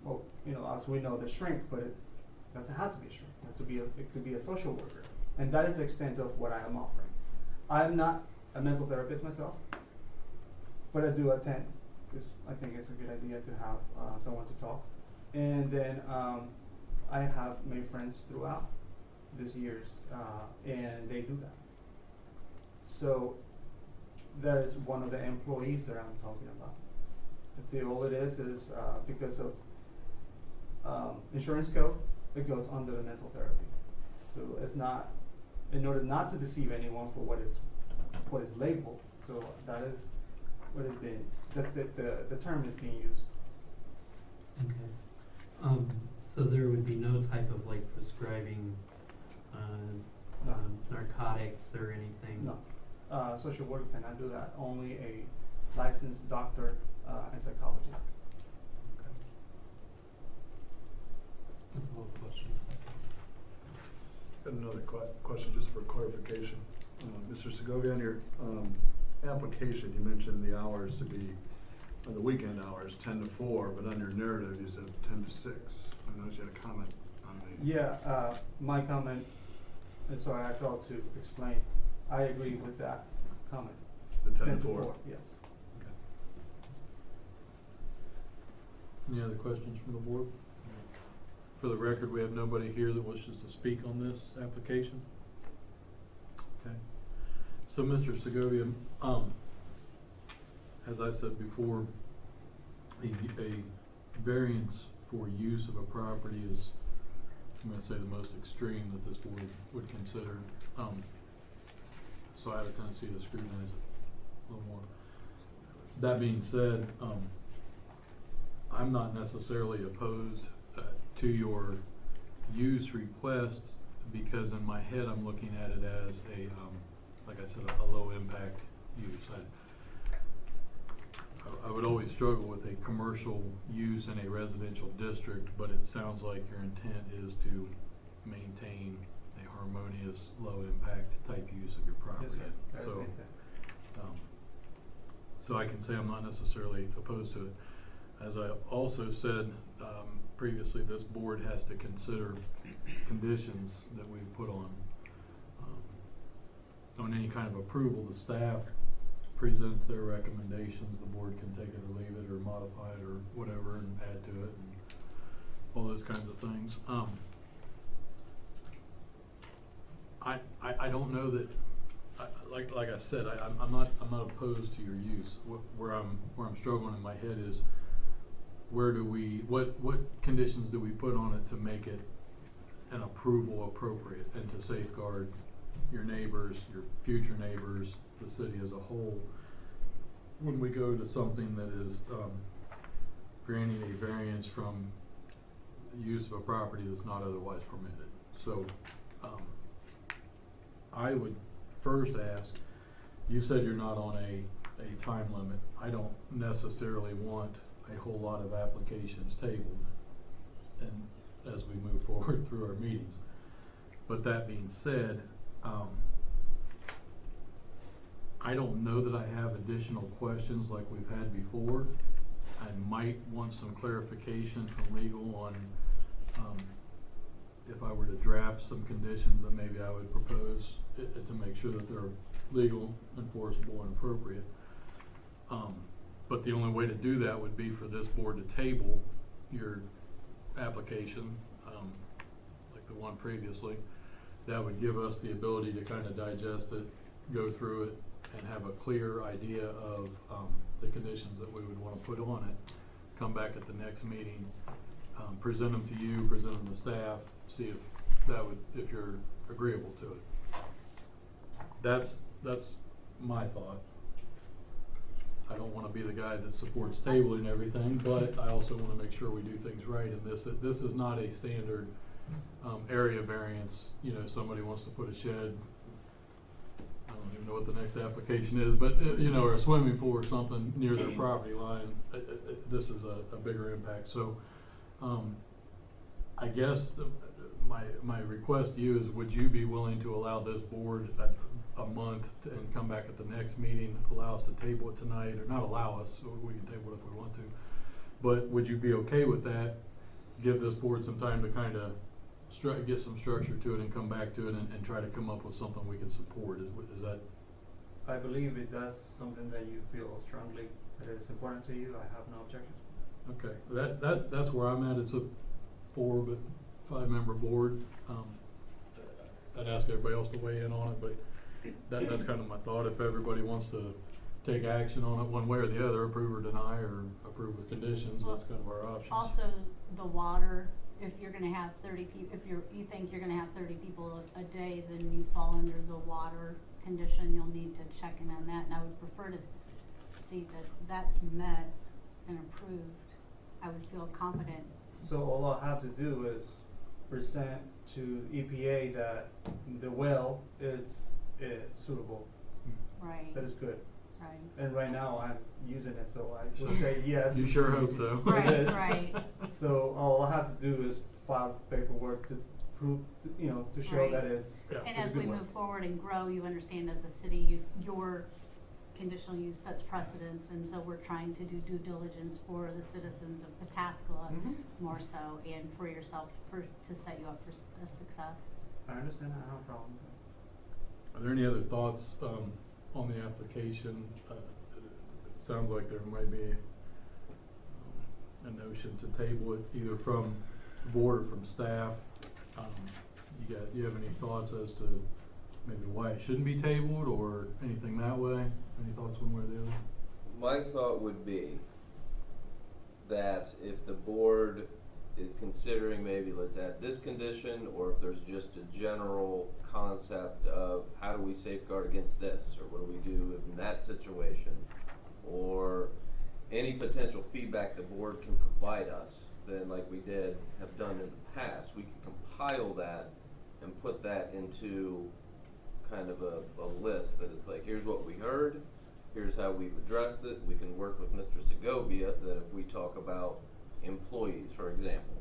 As we know, the shrink, but it doesn't have to be a shrink. It could be a social worker, and that is the extent of what I am offering. I'm not a mental therapist myself, but I do attend, because I think it's a good idea to have, someone to talk. And then, I have made friends throughout these years, and they do that. So, that is one of the employees that I'm talking about. All it is, because of, insurance code, it goes under the mental therapy. So it's not, in order not to deceive anyone for what is labeled, so that is what has been, that's the term is being used. Okay. So there would be no type of like prescribing, No. narcotics or anything? No, social worker cannot do that, only a licensed doctor, in psychology. Okay. That's all the questions. Got another question, just for clarification. Mr. Segovia, on your application, you mentioned the hours to be, the weekend hours, 10 to 4, but on your narrative, you said 10 to 6. I noticed you had a comment on the. Yeah, my comment, and sorry, I failed to explain, I agree with that comment. The 10 to 4. Yes. Okay. Any other questions from the board? For the record, we have nobody here that wishes to speak on this application. Okay. So, Mr. Segovia, as I said before, a variance for use of a property is, I'm gonna say, the most extreme that this board would consider. So I have a tendency to scrutinize it a little more. That being said, I'm not necessarily opposed to your use request, because in my head I'm looking at it as a, like I said, a low impact use. I would always struggle with a commercial use in a residential district, but it sounds like your intent is to maintain a harmonious, low impact type use of your property. Yes, sir. That is So, the intent. so I can say I'm not necessarily opposed to it. As I also said previously, this board has to consider conditions that we put on any kind of approval. The staff presents their recommendations, the board can take it or leave it or modify it or whatever and add to it and all those kinds of things. I don't know that, like I said, I'm not opposed to your use. Where I'm struggling in my head is, what conditions do we put on it to make it an approval appropriate and to safeguard your neighbors, your future neighbors, the city as a whole, when we go to something that is granting a variance from the use of a property that's not otherwise permitted. So I would first ask, you said you're not on a time limit. I don't necessarily want a whole lot of applications tabled and as we move forward through our meetings. But that being said, I don't know that I have additional questions like we've had before. I might want some clarification from legal on if I were to draft some conditions that maybe I would propose to make sure that they're legal, enforceable, and appropriate. But the only way to do that would be for this board to table your application, like the one previously. That would give us the ability to kind of digest it, go through it, and have a clear idea of the conditions that we would want to put on it. Come back at the next meeting, present them to you, present them to staff, see if you're agreeable to it. That's my thought. I don't want to be the guy that supports tabling everything, but I also want to make sure we do things right. And this is not a standard area variance. You know, somebody wants to put a shed. I don't even know what the next application is, but or a swimming pool or something near their property line. This is a bigger impact. So, I guess my request to you is, would you be willing to allow this board a month and come back at the next meeting, allow us to table it tonight, or not allow us, so we can table it if we want to, but would you be okay with that? Give this board some time to kind of get some structure to it and come back to it and try to come up with something we can support. Is that I believe if that's something that you feel strongly that is important to you, I have no objections. Okay, that's where I'm at. It's a 5-member board. I'd ask everybody else to weigh in on it, but that's kind of my thought. If everybody wants to take action on it one way or the other, approve or deny, or approve with conditions, that's kind of our options. Also, the water, if you're gonna have 30 people, if you think you're gonna have 30 people a day, then you fall under the water condition, you'll need to check in on that, and I would prefer to see that that's met and approved. I would feel confident. So all I'll have to do is present to EPA that the well is suitable. Right, That is good. right. And right now I'm using it, so I would say yes. You sure hope so. It Right, is. right. So all I have to do is file paperwork to prove, to show Right. that it's, Yeah. And it's as a good we one. move forward and grow, you understand as a city, your conditional use sets precedence, and so we're trying to do due diligence for the citizens of Pataskala Mhm. more so, and for yourself, to set you up for a success. I understand, I have no problem. Are there any other thoughts on the application? It sounds like there might be a notion to table it either from the board or from staff. You have any thoughts as to maybe why it shouldn't be tabled or anything that way? Any thoughts one way or the other? My thought would be that if the board is considering maybe let's add this condition, or if there's just a general concept of how do we safeguard against this, or what do we do in that situation, or any potential feedback the board can provide us, then like we have done in the past, we can compile that and put that into kind of a list that it's like, here's what we heard, here's how we've addressed it. We can work with Mr. Segovia that if we talk about employees, for example,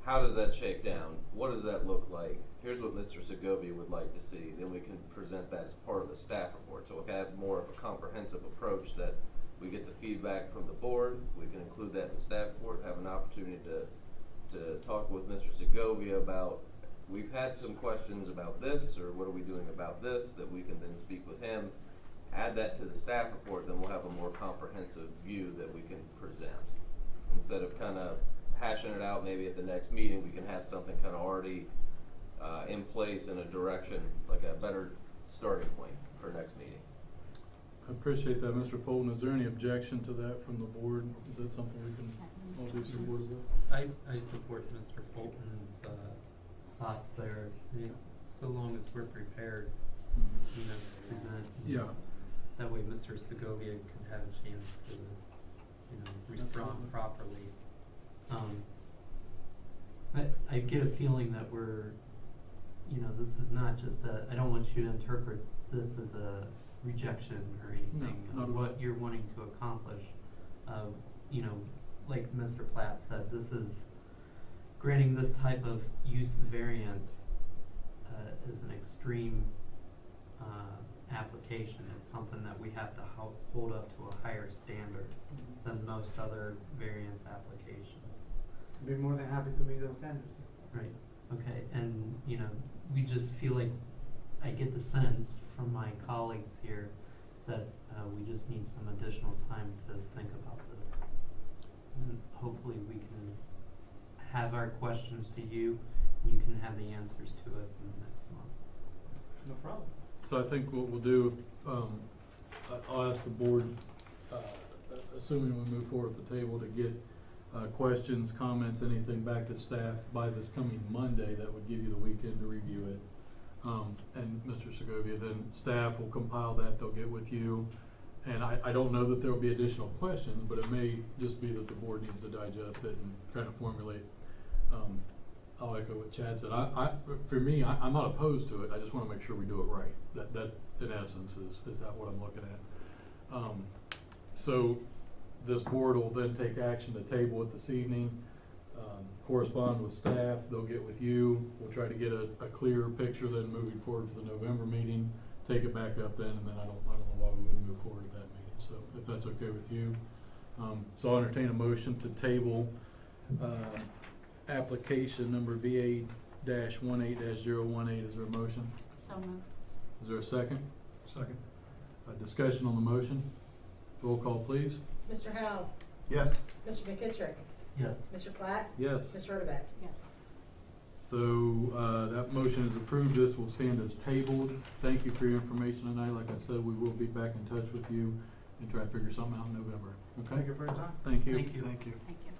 how does that shake down? What does that look like? Here's what Mr. Segovia would like to see. Then we can present that as part of the staff report. So we have more of a comprehensive approach that we get the feedback from the board. We can include that in the staff report, have an opportunity to talk with Mr. Segovia about, we've had some questions about this, or what are we doing about this, that we can then speak with him, add that to the staff report, then we'll have a more comprehensive view that we can present. Instead of kind of hashing it out maybe at the next meeting, we can have something kind of already in place in a direction, like a better starting point for next meeting. I appreciate that, Mr. Fulton. Is there any objection to that from the board? Is that something we can all be supportive of? I support Mr. Fulton's thoughts there. So long as we're prepared, to present. Yeah. That way Mr. Segovia can have a chance to, respond properly. I get a feeling that we're, this is not just I don't want you to interpret this as a rejection or anything No, not of at all. what you're wanting to accomplish. Like Mr. Platt said, this is granting this type of use variance is an extreme application. It's something that we have to hold up to a higher standard than most other variance applications. I'd be more than happy to meet those standards. Right, okay, and, we just feel like, I get the sense from my colleagues here that, we just need some additional time to think about this. And hopefully we can have our questions to you, and you can have the answers to us in the next month. No problem. So I think what we'll do, I'll ask the board, assuming we move forward with the table, to get questions, comments, anything back to staff by this coming Monday. That would give you the weekend to review it. And Mr. Segovia, then staff will compile that, they'll get with you. And I don't know that there'll be additional questions, but it may just be that the board needs to digest it and kind of formulate. I'll echo what Chad said. For me, I'm not opposed to it. I just want to make sure we do it right. That in essence is that what I'm looking at. So this board will then take action to table it this evening, correspond with staff. They'll get with you. We'll try to get a clearer picture then moving forward for the November meeting. Take it back up then, and then I don't know why we wouldn't move forward at that meeting. So if that's okay with you, so I'll entertain a motion to table application number VA-18-018. Is there a motion? So moved. Is there a second? Second. Discussion on the motion. Roll call, please. Mr. Howell, Yes. Mr. McKittrick, Yes. Mr. Platt, Yes. Ms. Rotovek. Yes. So, that motion is approved. This will stand as tabled. Thank you for your information tonight. Like I said, we will be back in touch with you and try to figure something out in November. Okay? Thank you for your time. Thank you. Thank you. Thank you. Thank you.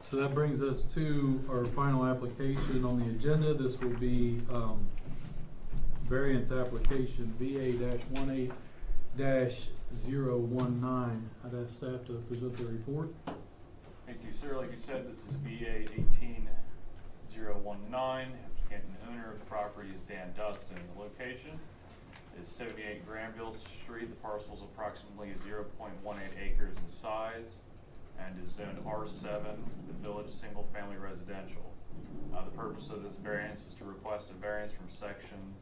So that brings us to our final application on the agenda. This will be, variance application VA-18-019. I'd ask staff to present the report. Thank you, sir. Like you said, this is VA 18019. Applicant and owner of the property is Dan Dustin. The location is 78 Granville Street. The parcel is approximately 0.18 acres in size and is zoned R7, the village single-family residential. The purpose of this variance is to request a variance from section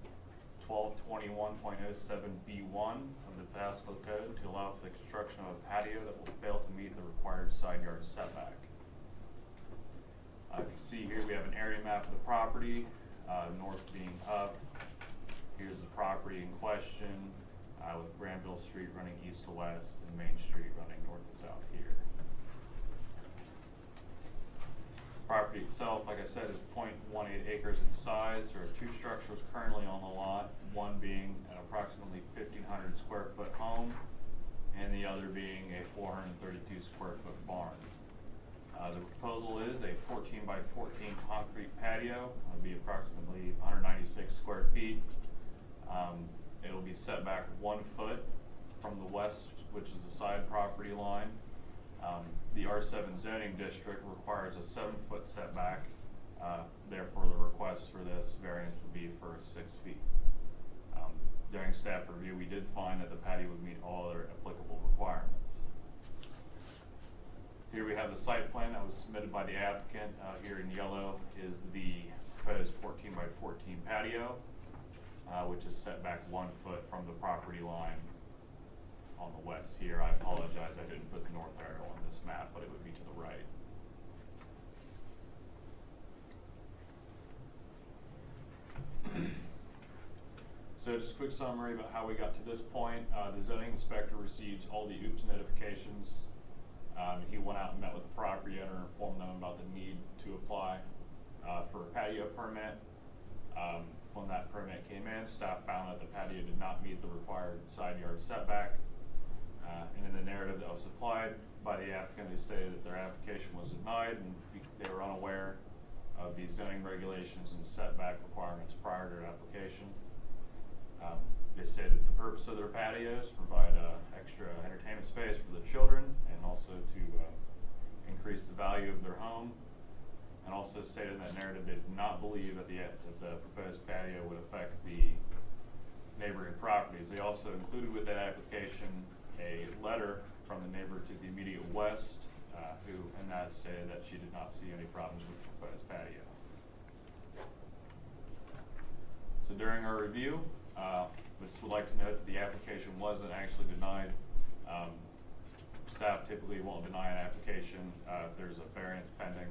1221.07B1 of the Pasco Code to allow for the construction of a patio that will fail to meet the required side yard setback. You can see here we have an area map of the property, north being up. Here's the property in question, with Granville Street running east to west and Main Street running north to south here. Property itself, like I said, is 0.18 acres in size. There are two structures currently on the lot, one being an approximately 1,500 square foot home and the other being a 432 square foot barn. The proposal is a 14 by 14 concrete patio. It'll be approximately 196 square feet. It'll be set back 1 foot from the west, which is the side property line. The R7 zoning district requires a 7-foot setback. Therefore, the request for this variance would be for 6 feet. During staff review, we did find that the patio would meet all other applicable requirements. Here we have the site plan that was submitted by the applicant. Here in yellow is the proposed 14 by 14 patio, which is set back 1 foot from the property line on the west here. I apologize, I didn't put the north arrow on this map, but it would be to the right. So just a quick summary about how we got to this point. The zoning inspector receives all the OOPS notifications. He went out and met with the property owner and informed them about the need to apply for a patio permit. When that permit came in, staff found that the patio did not meet the required side yard setback. And in the narrative that was supplied by the applicant, they stated that their application was denied and they were unaware of the zoning regulations and setback requirements prior to their application. They stated the purpose of their patio is to provide extra entertainment space for the children and also to increase the value of their home. And also stated in that narrative they did not believe that the proposed patio would affect the neighboring properties. They also included with that application a letter from the neighbor to the immediate west, who in that stated that she did not see any problems with the proposed patio. So during our review, we just would like to note that the application wasn't actually denied. Staff typically won't deny an application if there's a variance pending,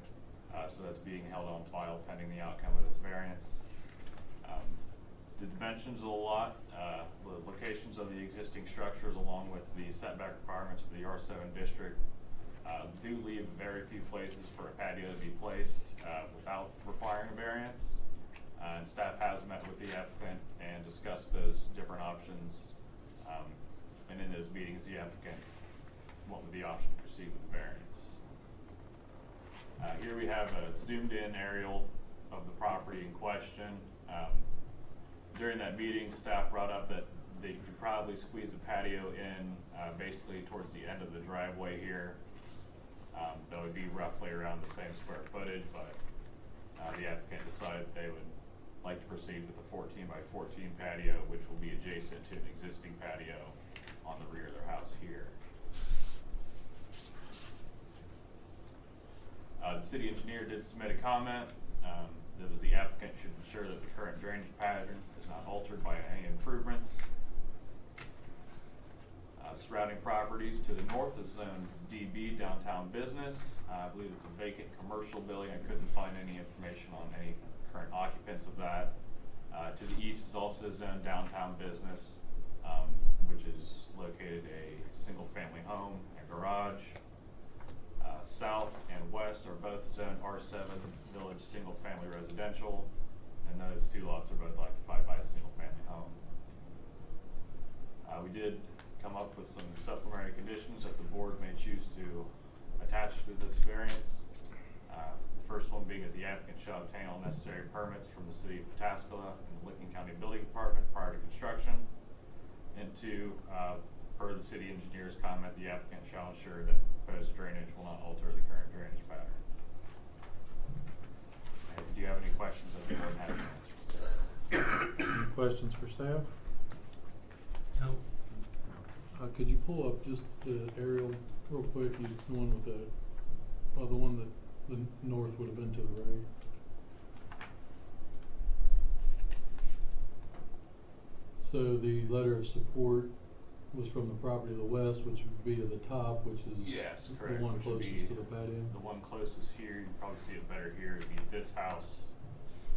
so that's being held on file pending the outcome of this variance. The dimensions of the lot, the locations of the existing structures along with the setback requirements for the R7 district do leave very few places for a patio to be placed without requiring a variance. And staff has met with the applicant and discussed those different options. And in those meetings, the applicant went with the option to proceed with the variance. Here we have a zoomed in aerial of the property in question. During that meeting, staff brought up that they could probably squeeze a patio in basically towards the end of the driveway here. That would be roughly around the same square footage, but the applicant decided they would like to proceed with the 14 by 14 patio, which will be adjacent to an existing patio on the rear of their house here. The city engineer did submit a comment. That was the applicant should ensure that the current drainage pattern is not altered by any improvements. Surrounding properties to the north is zone DB, downtown business. I believe it's a vacant commercial building. I couldn't find any information on any current occupants of that. To the east is also zoned downtown business, which is located a single-family home and garage. South and west are both zoned R7 Village Single-Family Residential, and those two lots are both occupied by a single-family home. We did come up with some supplementary conditions that the board may choose to attach to this variance. The first one being that the applicant shall obtain all necessary permits from the city of Pataskala and the Licking County Building Department prior to construction. And two, per the city engineer's comment, the applicant shall ensure that proposed drainage will not alter the current drainage pattern. And do you have any questions that the board has? Any questions for staff? No. Could you pull up just the aerial real quick, the one with the one that the north would have been to the right? So the letter of support was from the property to the west, which would be to the top, which is Yes, the correct, one which would closest be to the patio. the one closest here, you can probably see it better here, would be this house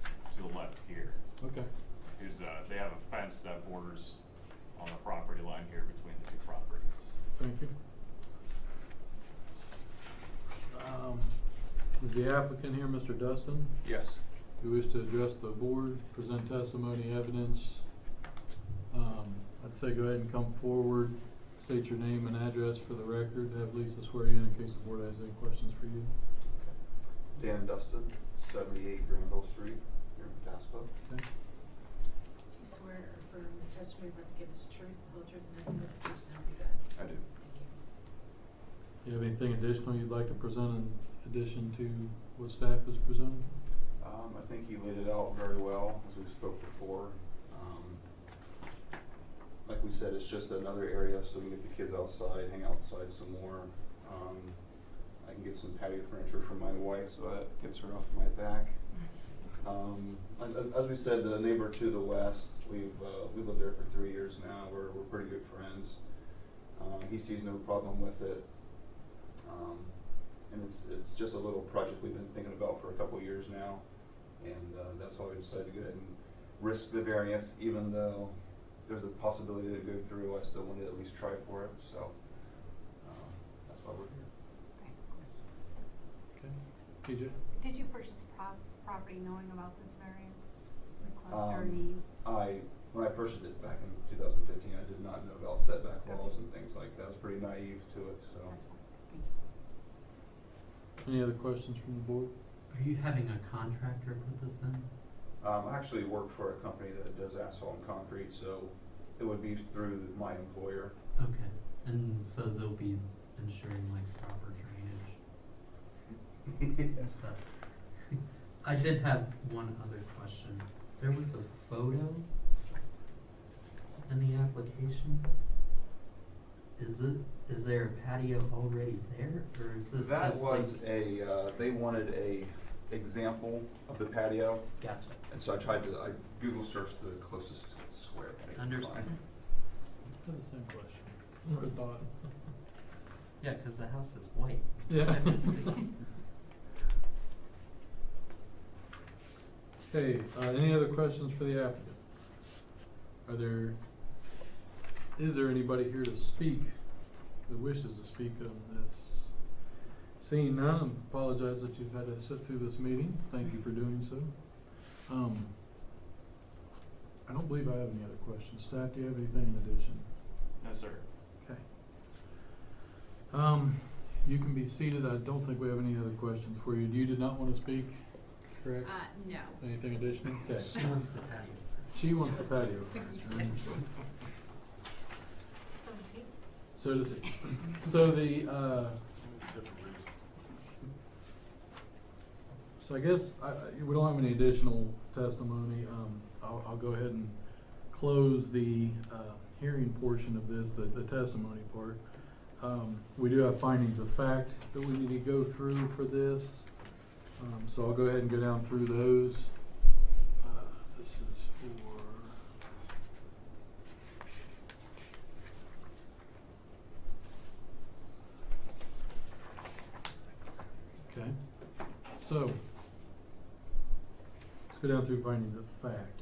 to the left here. Okay. Here's, they have a fence that borders on the property line here between the two properties. Thank you. Is the applicant here, Mr. Dustin? Yes. Do you wish to address the board, present testimony, evidence? I'd say go ahead and come forward, state your name and address for the record, have Lisa swear you in case the board has any questions for you. Dan Dustin, 78 Granville Street, here in Pataskala. Okay. Do you swear or affirm the testimony you're about to give is the truth, the whole truth, and nothing but the truth, so help you God? I do. Thank you. Do you have anything additional you'd like to present in addition to what staff is presenting? I think he laid it out very well, as we spoke before. Like we said, it's just another area so we can get the kids outside, hang outside some more. I can get some patio furniture for my wife so that gets her off my back. As we said, the neighbor to the west, we've lived there for 3 years now. We're pretty good friends. He sees no problem with it. And it's just a little project we've been thinking about for a couple years now. And that's why we decided to go ahead and risk the variance, even though there's a possibility to go through. I still want to at least try for it, so that's why we're here. Okay. TJ? Did you purchase property knowing about this variance request or need? When I purchased it back in 2015, I did not know about setback laws and things like that. I was pretty naive to it, so. That's fine, thank you. Any other questions from the board? Are you having a contractor put this in? I actually work for a company that does asphalt and concrete, so it would be through my employer. Okay, and so they'll be ensuring like proper drainage and stuff. I did have one other question. There was a photo in the application. Is there a patio already there, or is this That just was like? they wanted a example of the patio, Gotcha. and so I Google searched the closest square that I could Understood. find. I had the same question. Or thought. Yeah, 'cause the house is white. Yeah. Obviously. Okay, any other questions for the applicant? Is there anybody here to speak, that wishes to speak on this? Seeing none, I apologize that you've had to sit through this meeting. Thank you for doing so. I don't believe I have any other questions. Staff, do you have anything in addition? No, sir. Okay. You can be seated. I don't think we have any other questions for you. You did not want to speak, correct? No. Anything additional? Okay. She wants the patio. She wants the patio furniture. So does he. So so I guess we don't have any additional testimony. I'll go ahead and close the hearing portion of this, the testimony part. We do have findings of fact that we need to go through for this. So I'll go ahead and go down through those. This is for okay. So let's go down through findings of fact.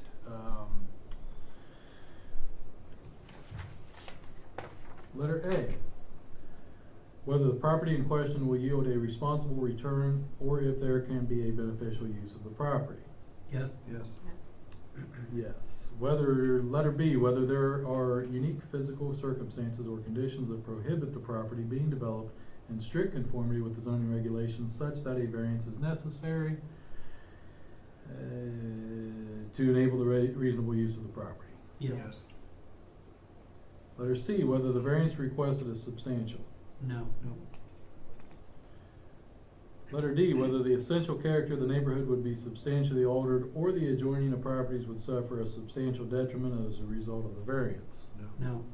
Letter A, whether the property in question will yield a responsible return or if there can be a beneficial use of the property. Yes. Yes. Yes. Yes. Letter B, whether there are unique physical circumstances or conditions that prohibit the property being developed in strict conformity with the zoning regulations such that a variance is necessary to enable the reasonable use of the property. Yes. Letter C, whether the variance requested is substantial. No. Letter D, whether the essential character of the neighborhood would be substantially altered or the adjoining properties would suffer a substantial detriment as a result of the variance. No.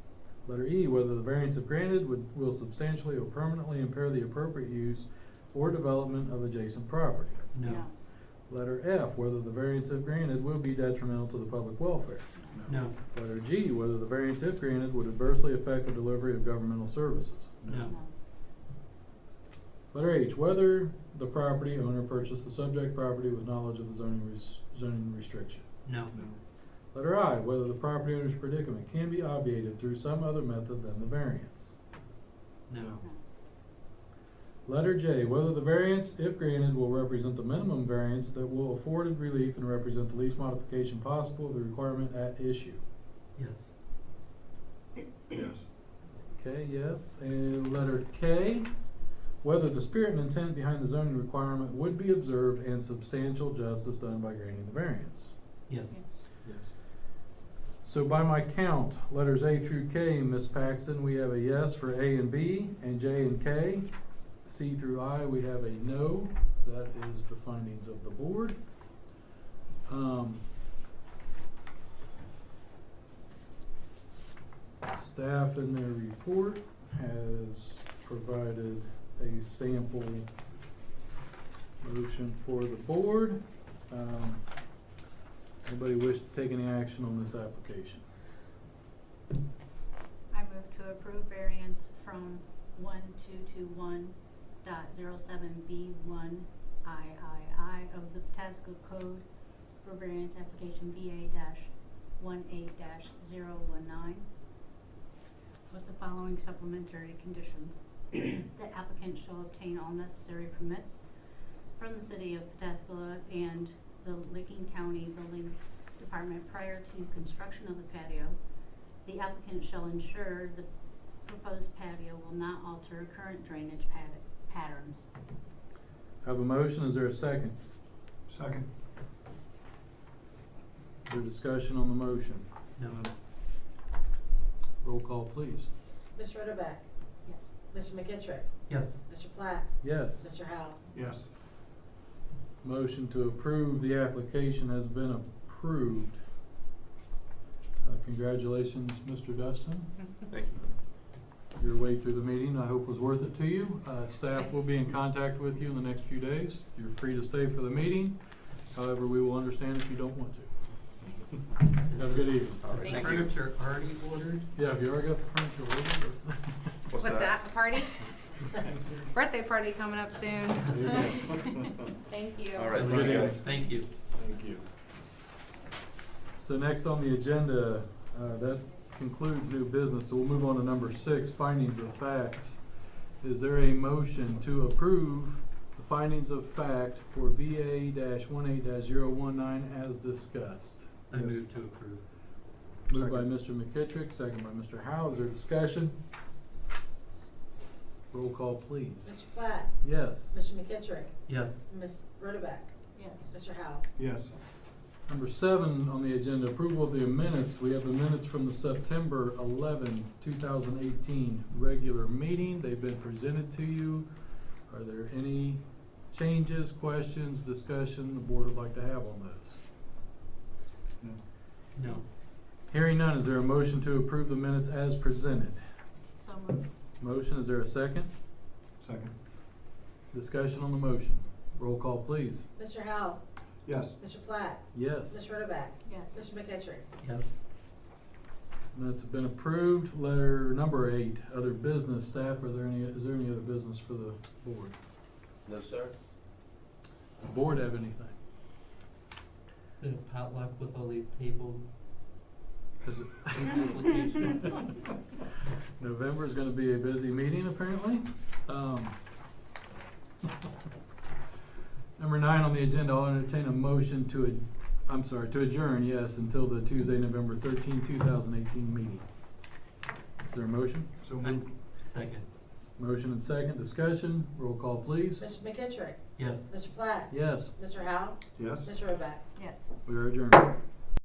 Letter E, whether the variance if granted will substantially or permanently impair the appropriate use or development of adjacent property. No. Letter F, whether the variance if granted will be detrimental to the public welfare. No. Letter G, whether the variance if granted would adversely affect the delivery of governmental services. No. Letter H, whether the property owner purchased the subject property with knowledge of the zoning restriction. No. Letter I, whether the property owner's predicament can be obviated through some other method than the variance. No. Letter J, whether the variance, if granted, will represent the minimum variance that will afford relief and represent the least modification possible of the requirement at issue. Yes. Yes. Okay, yes. And letter K, whether the spirit and intent behind the zoning requirement would be observed and substantial justice done by granting the variance. Yes. Yes. So by my count, letters A through K, Ms. Paxton, we have a yes for A and B, and J and K. C through I, we have a no. That is the findings of the board. Staff in their report has provided a sample motion for the board. Anybody wish to take any action on this application? I move to approve variance from 1221.07B1 III of the Pataska Code for variance application VA-18-019 with the following supplementary conditions. The applicant shall obtain all necessary permits from the city of Pataskala and the Licking County Building Department prior to construction of the patio. The applicant shall ensure the proposed patio will not alter current drainage patterns. Have a motion, is there a second? Second. Is there discussion on the motion? No. Roll call, please. Ms. Rotoback? Yes. Mr. McKittrick? Yes. Mr. Platt? Yes. Mr. Howell? Yes. Motion to approve the application has been approved. Congratulations, Mr. Dustin. Thank you. Your way through the meeting, I hope was worth it to you. Staff will be in contact with you in the next few days. You're free to stay for the meeting. However, we will understand if you don't want to. Have a good evening. All right, Is the thank you. furniture already ordered? Yeah, have you already got the furniture ordered? What's that? A party? Birthday party coming up soon. There you go. Thank you. All right, Have a thank good you evening. guys. Thank you. Thank you. So next on the agenda, that concludes new business, so we'll move on to number 6, findings of facts. Is there a motion to approve the findings of fact for VA-18-019 as discussed? I Yes. move to approve. Moved by Mr. McKittrick, second by Mr. Howe. Is there discussion? Roll call, please. Mr. Platt? Yes. Mr. McKittrick? Yes. Ms. Rotoback? Yes. Mr. Howell? Yes. Number 7 on the agenda, approval of the minutes. We have the minutes from the September 11, 2018 regular meeting. They've been presented to you. Are there any changes, questions, discussion the board would like to have on those? No. Hearing none, is there a motion to approve the minutes as presented? So moved. Motion, is there a second? Second. Discussion on the motion. Roll call, please. Mr. Howell? Yes. Mr. Platt? Yes. Ms. Rotoback? Yes. Mr. McKittrick? Yes. That's been approved. Letter number 8, other business. Staff, is there any other business for the board? No, sir? The board have anything? Is it a potluck with all these tabled Is it- applications? November is gonna be a busy meeting apparently. Number 9 on the agenda, I'll entertain a motion to adjourn, yes, until the Tuesday, November 13, 2018 meeting. Is there a motion? So moved. Second, Motion and second, discussion, roll call please. Mr. McKittrick? yes. Mr. Platt? Yes, Mr. Howe? Yes? Mr. Roback? Yes. we are adjourned.